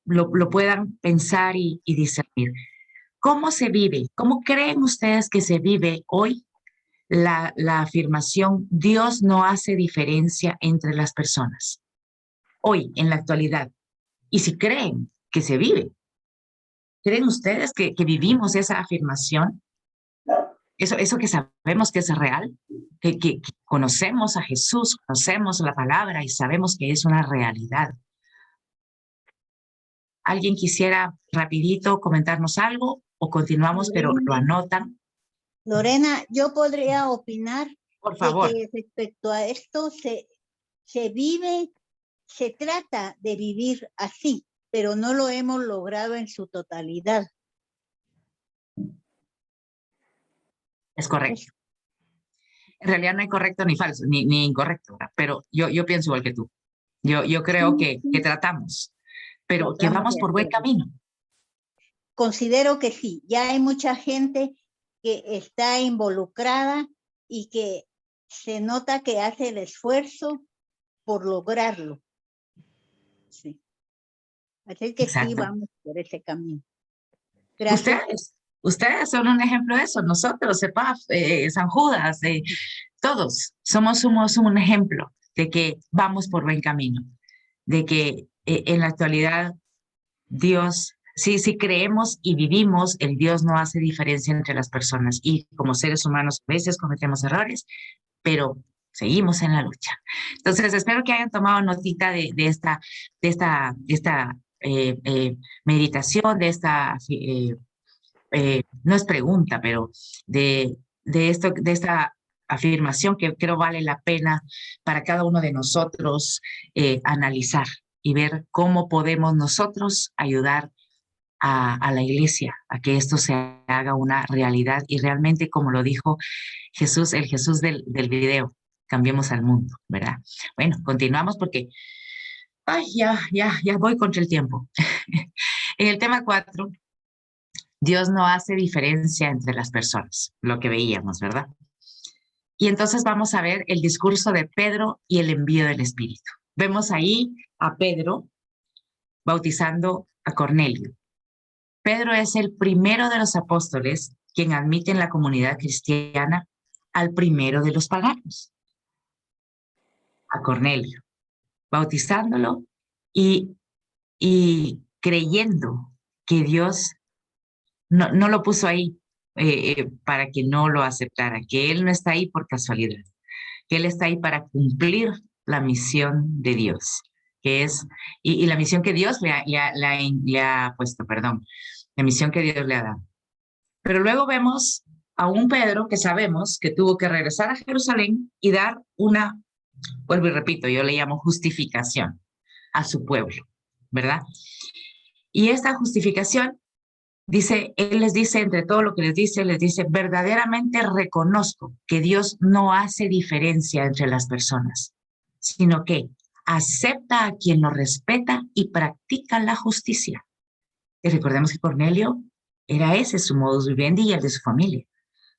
[SPEAKER 1] lo puedan pensar y discernir. ¿Cómo se vive? ¿Cómo creen ustedes que se vive hoy la afirmación Dios no hace diferencia entre las personas? Hoy, en la actualidad. Y si creen que se vive, ¿creen ustedes que vivimos esa afirmación? Eso que sabemos que es real, que conocemos a Jesús, conocemos la palabra y sabemos que es una realidad. ¿Alguien quisiera rapidito comentarnos algo o continuamos, pero lo anotan?
[SPEAKER 14] Lorena, yo podría opinar.
[SPEAKER 1] Por favor.
[SPEAKER 14] De que respecto a esto se vive, se trata de vivir así, pero no lo hemos logrado en su totalidad.
[SPEAKER 1] Es correcto. En realidad no hay correcto ni falso, ni incorrecto, ¿verdad? Pero yo pienso igual que tú. Yo creo que tratamos, pero que vamos por buen camino.
[SPEAKER 14] Considero que sí. Ya hay mucha gente que está involucrada y que se nota que hace el esfuerzo por lograrlo. Sí. Así que
[SPEAKER 1] Exacto.
[SPEAKER 14] sí, vamos por ese camino. Gracias.
[SPEAKER 1] Ustedes son un ejemplo de eso. Nosotros, CEPAF, San Judas, todos somos un ejemplo de que vamos por buen camino, de que en la actualidad Dios, sí creemos y vivimos, el Dios no hace diferencia entre las personas y como seres humanos a veces cometemos errores, pero seguimos en la lucha. Entonces espero que hayan tomado notita de esta meditación, de esta no es pregunta, pero de esta afirmación que creo vale la pena para cada uno de nosotros analizar y ver cómo podemos nosotros ayudar a la iglesia a que esto se haga una realidad y realmente, como lo dijo Jesús, el Jesús del video, cambiemos al mundo, ¿verdad? Bueno, continuamos porque ya voy contra el tiempo. En el tema 4 Dios no hace diferencia entre las personas, lo que veíamos, ¿verdad? Y entonces vamos a ver el discurso de Pedro y el envío del Espíritu. Vemos ahí a Pedro bautizando a Cornelio. Pedro es el primero de los apóstoles quien admite en la comunidad cristiana al primero de los paganos, a Cornelio, bautizándolo y creyendo que Dios no lo puso ahí para que no lo aceptara, que Él no está ahí por casualidad, que Él está ahí para cumplir la misión de Dios, que es, y la misión que Dios le ha puesto, perdón, la misión que Dios le ha dado. Pero luego vemos a un Pedro que sabemos que tuvo que regresar a Jerusalén y dar una, vuelvo y repito, yo le llamo justificación a su pueblo, ¿verdad? Y esta justificación dice, él les dice, entre todo lo que les dice, verdaderamente reconozco que Dios no hace diferencia entre las personas, sino que acepta a quien lo respeta y practica la justicia. Y recordemos que Cornelio era ese su modus vivendi y el de su familia.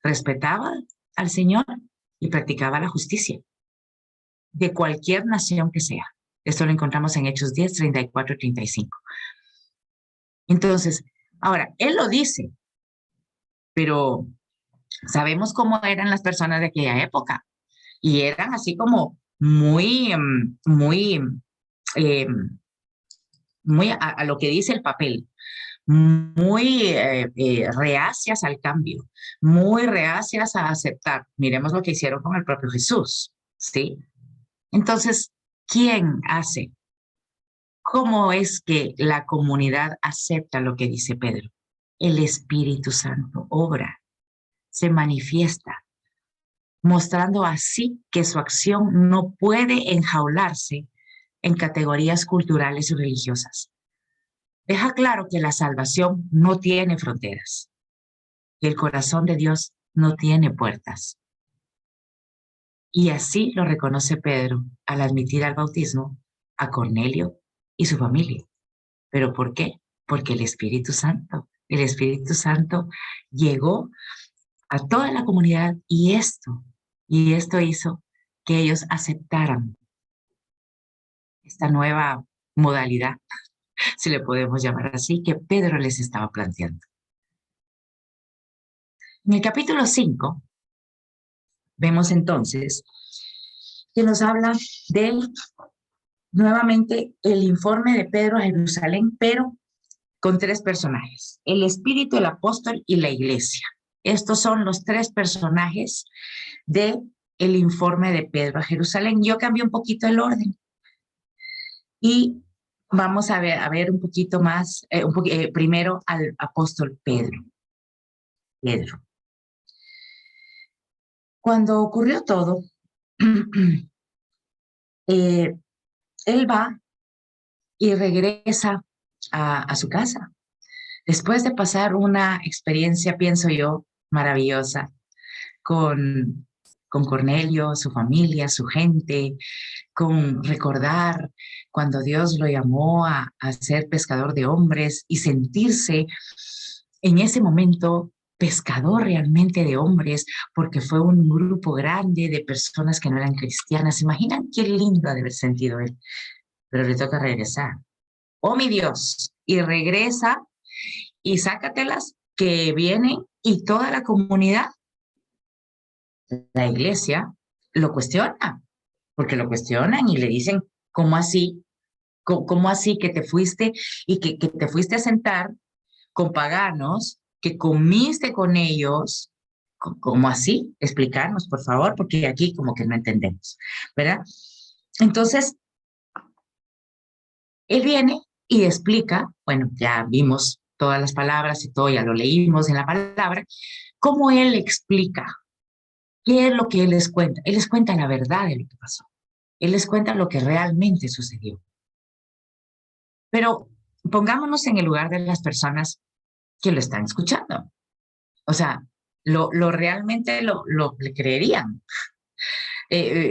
[SPEAKER 1] Respetaba al Señor y practicaba la justicia de cualquier nación que sea. Esto lo encontramos en Hechos 10, 34 y 35. Entonces, ahora, él lo dice, pero sabemos cómo eran las personas de aquella época. Y eran así como muy a lo que dice el papel, muy reacias al cambio, muy reacias a aceptar. Miremos lo que hicieron con el propio Jesús, ¿sí? Entonces, ¿quién hace? ¿Cómo es que la comunidad acepta lo que dice Pedro? El Espíritu Santo obra, se manifiesta, mostrando así que su acción no puede enjaularse en categorías culturales y religiosas. Deja claro que la salvación no tiene fronteras, que el corazón de Dios no tiene puertas. Y así lo reconoce Pedro al admitir al bautismo a Cornelio y su familia. ¿Pero por qué? Porque el Espíritu Santo llegó a toda la comunidad y esto hizo que ellos aceptaran esta nueva modalidad, si le podemos llamar así, que Pedro les estaba planteando. En el capítulo 5, vemos entonces que nos habla de, nuevamente, el informe de Pedro a Jerusalén, pero con tres personajes: el Espíritu, el Apóstol y la Iglesia. Estos son los tres personajes del informe de Pedro a Jerusalén. Yo cambié un poquito el orden. Y vamos a ver un poquito más, primero al apóstol Pedro. Cuando ocurrió todo, él va y regresa a su casa. Después de pasar una experiencia, pienso yo, maravillosa, con Cornelio, su familia, su gente, con recordar cuando Dios lo llamó a ser pescador de hombres y sentirse en ese momento pescador realmente de hombres, porque fue un grupo grande de personas que no eran cristianas. ¿Se imaginan qué lindo ha de haber sentido él? Pero le toca regresar. ¡Oh, mi Dios! Y regresa y sácatelas que vienen y toda la comunidad, la iglesia, lo cuestiona, porque lo cuestionan y le dicen, ¿cómo así? ¿Cómo así que te fuiste y que te fuiste a sentar con paganos, que comiste con ellos? ¿Cómo así? Explicarnos, por favor, porque aquí como que no entendemos, ¿verdad? Entonces, él viene y explica, bueno, ya vimos todas las palabras y todo, ya lo leímos en la palabra, cómo él explica. ¿Qué es lo que él les cuenta? Él les cuenta la verdad de lo que pasó. Él les cuenta lo que realmente sucedió. Pero pongámonos en el lugar de las personas que lo están escuchando. O sea, realmente le creerían.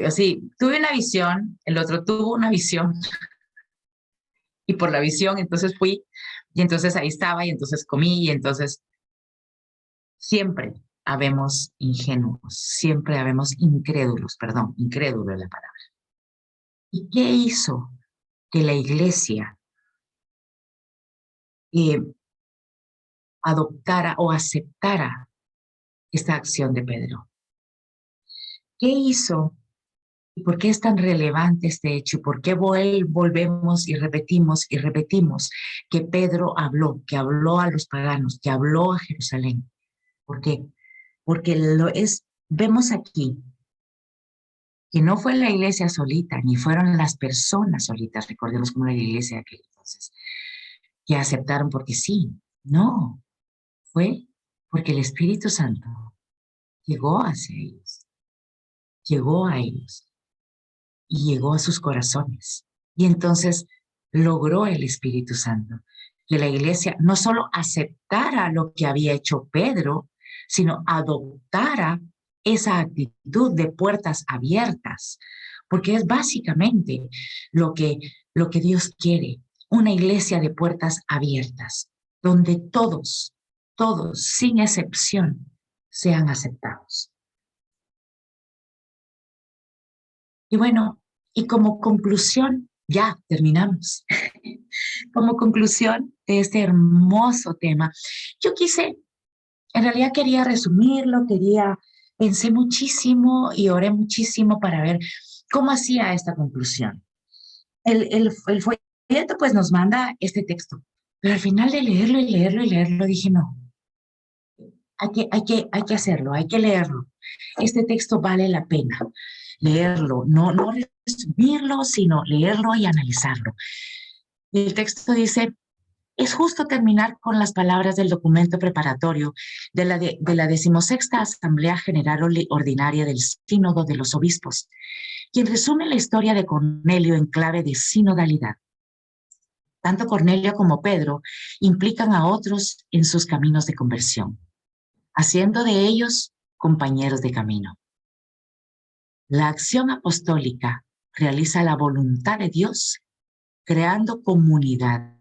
[SPEAKER 1] Así, tuve una visión, el otro tuvo una visión. Y por la visión, entonces fui, y entonces ahí estaba, y entonces comí, y entonces Siempre habemos ingenuos, siempre habemos incrédulos, incrédulo es la palabra. ¿Y qué hizo que la iglesia adoptara o aceptara esta acción de Pedro? ¿Qué hizo y por qué es tan relevante este hecho? ¿Y por qué volvemos y repetimos que Pedro habló, que habló a los paganos, que habló a Jerusalén? ¿Por qué? Porque vemos aquí que no fue la iglesia solita, ni fueron las personas solitas, recordemos cómo era la iglesia de aquel entonces, que aceptaron porque sí. No, fue porque el Espíritu Santo llegó hacia ellos, llegó a ellos y llegó a sus corazones. Y entonces logró el Espíritu Santo que la iglesia no solo aceptara lo que había hecho Pedro, sino adoptara esa actitud de puertas abiertas, porque es básicamente lo que Dios quiere, una iglesia de puertas abiertas, donde todos, sin excepción, sean aceptados. Y bueno, y como conclusión, ya terminamos. Como conclusión de este hermoso tema, en realidad quería resumirlo, pensé muchísimo y oré muchísimo para ver cómo hacía esta conclusión. El folleto pues nos manda este texto, pero al final de leerlo, dije no, hay que hacerlo, hay que leerlo. Este texto vale la pena leerlo, no resumirlo, sino leerlo y analizarlo. El texto dice: es justo terminar con las palabras del documento preparatorio de la 16ª Asamblea General Ordinaria del Sínodo de los Obispos, quien resume la historia de Cornelio en clave de sinodalidad. Tanto Cornelio como Pedro implican a otros en sus caminos de conversión, haciendo de ellos compañeros de camino. La acción apostólica realiza la voluntad de Dios, creando comunidad,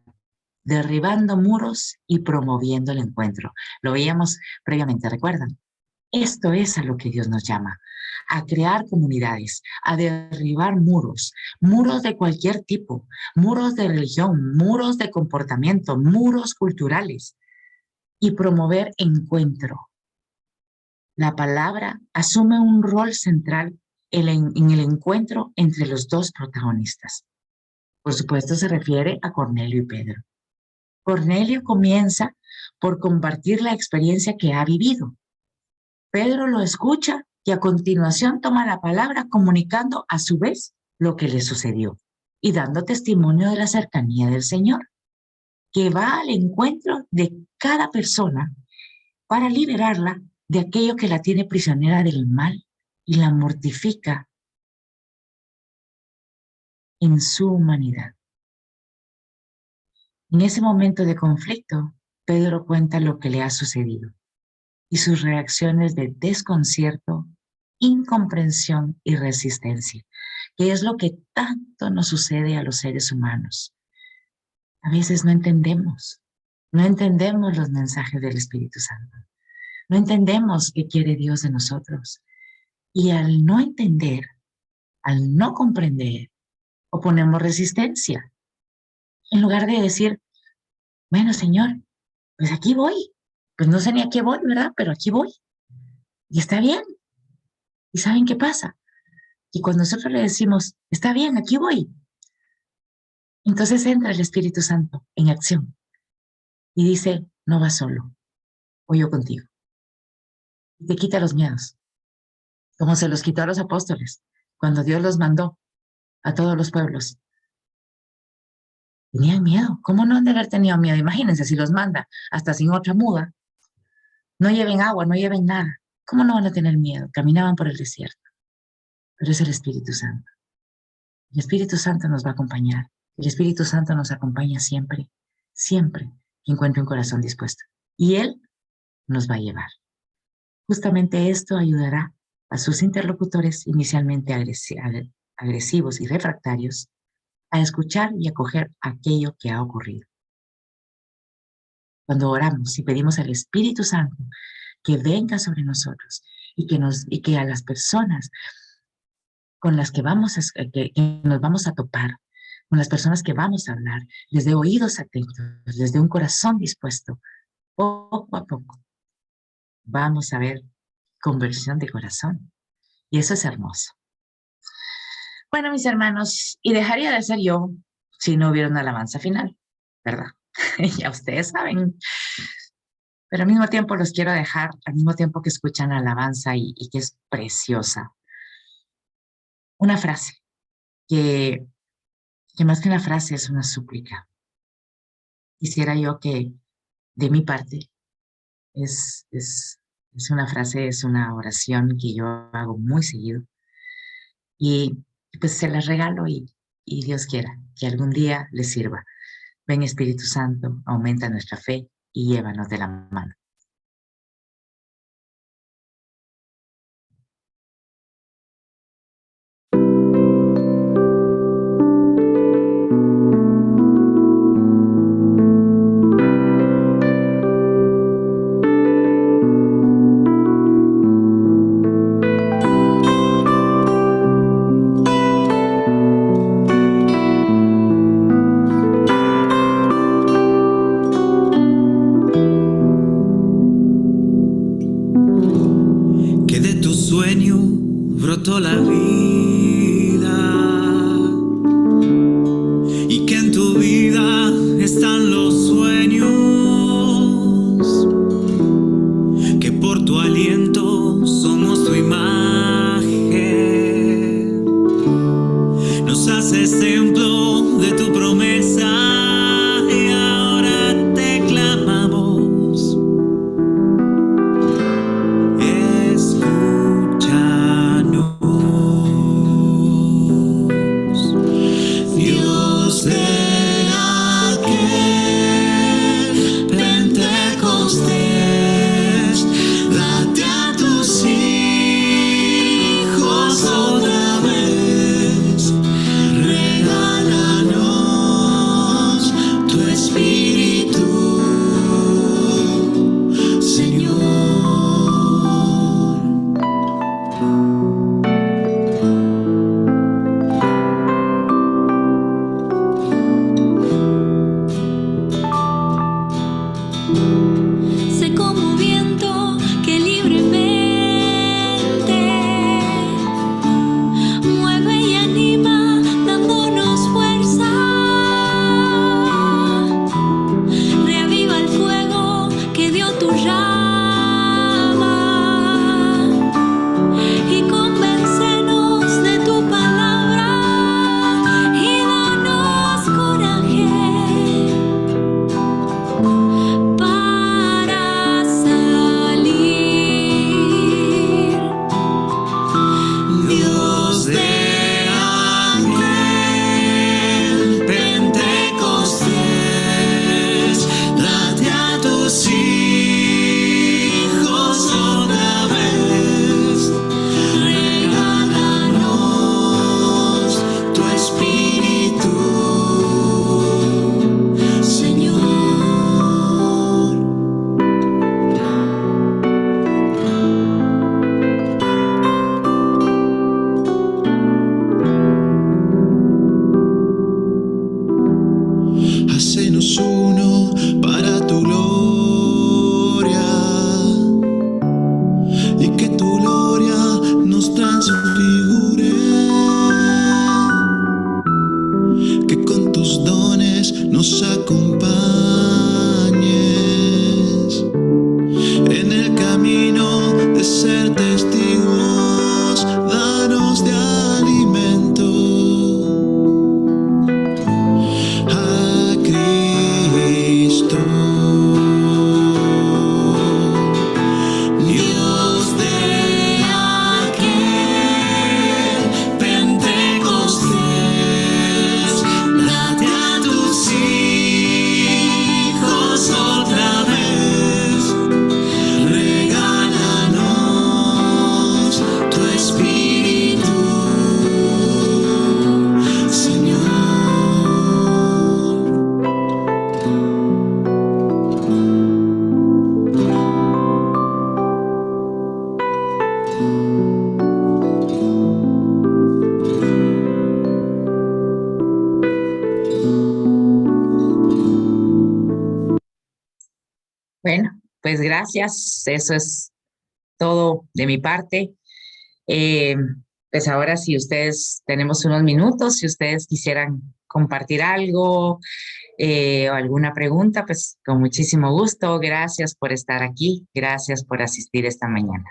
[SPEAKER 1] derribando muros y promoviendo el encuentro. Lo veíamos previamente, ¿recuerdan? Esto es a lo que Dios nos llama, a crear comunidades, a derribar muros de cualquier tipo, muros de religión, muros de comportamiento, muros culturales, y promover encuentro. La palabra asume un rol central en el encuentro entre los dos protagonistas. Por supuesto, se refiere a Cornelio y Pedro. Cornelio comienza por compartir la experiencia que ha vivido. Pedro lo escucha y a continuación toma la palabra comunicando a su vez lo que le sucedió y dando testimonio de la cercanía del Señor, que va al encuentro de cada persona para liberarla de aquello que la tiene prisionera del mal y la mortifica en su humanidad. En ese momento de conflicto, Pedro cuenta lo que le ha sucedido y sus reacciones de desconcierto, incomprensión y resistencia, que es lo que tanto nos sucede a los seres humanos. A veces no entendemos los mensajes del Espíritu Santo, no entendemos qué quiere Dios de nosotros. Y al no entender, al no comprender, oponemos resistencia. En lugar de decir, bueno, Señor, pues aquí voy. Pues no sé ni a qué voy, ¿verdad? Pero aquí voy. Y está bien. ¿Y saben qué pasa? Y cuando nosotros le decimos, está bien, aquí voy, entonces entra el Espíritu Santo en acción y dice, no vas solo, voy yo contigo. Y te quita los miedos, como se los quitó a los apóstoles cuando Dios los mandó a todos los pueblos. Tenían miedo. ¿Cómo no han de haber tenido miedo? Imagínense, si los manda hasta sin otra muda, no lleven agua, no lleven nada. ¿Cómo no van a tener miedo? Caminaban por el desierto. Pero es el Espíritu Santo. El Espíritu Santo nos va a acompañar. El Espíritu Santo nos acompaña siempre, siempre que encuentre un corazón dispuesto. Y Él nos va a llevar. Justamente esto ayudará a sus interlocutores inicialmente agresivos y refractarios a escuchar y acoger aquello que ha ocurrido. Cuando oramos y pedimos al Espíritu Santo que venga sobre nosotros y que a las personas con las que nos vamos a topar, con las personas que vamos a hablar, les dé oídos atentos, les dé un corazón dispuesto. Poco a poco vamos a ver conversión de corazón. Y eso es hermoso. Bueno, mis hermanos, y dejaría de ser yo si no hubiera una alabanza final, ¿verdad? Ya ustedes saben. Pero al mismo tiempo los quiero dejar, al mismo tiempo que escuchan la alabanza y que es preciosa. Una frase que más que una frase es una súplica. Quisiera yo que de mi parte es una frase, es una oración que yo hago muy seguido. Y pues se las regalo y Dios quiera que algún día les sirva. Ven Espíritu Santo, aumenta nuestra fe y llévanos de la mano.
[SPEAKER 15] Brotó la vida y que en tu vida están los sueños, que por tu aliento somos tu imagen, nos haces templo de tu promesa y ahora te clamamos.
[SPEAKER 1] Bueno, pues gracias. Eso es todo de mi parte. Pues ahora si ustedes tenemos unos minutos, si ustedes quisieran compartir algo o alguna pregunta, pues con muchísimo gusto. Gracias por estar aquí. Gracias por asistir esta mañana.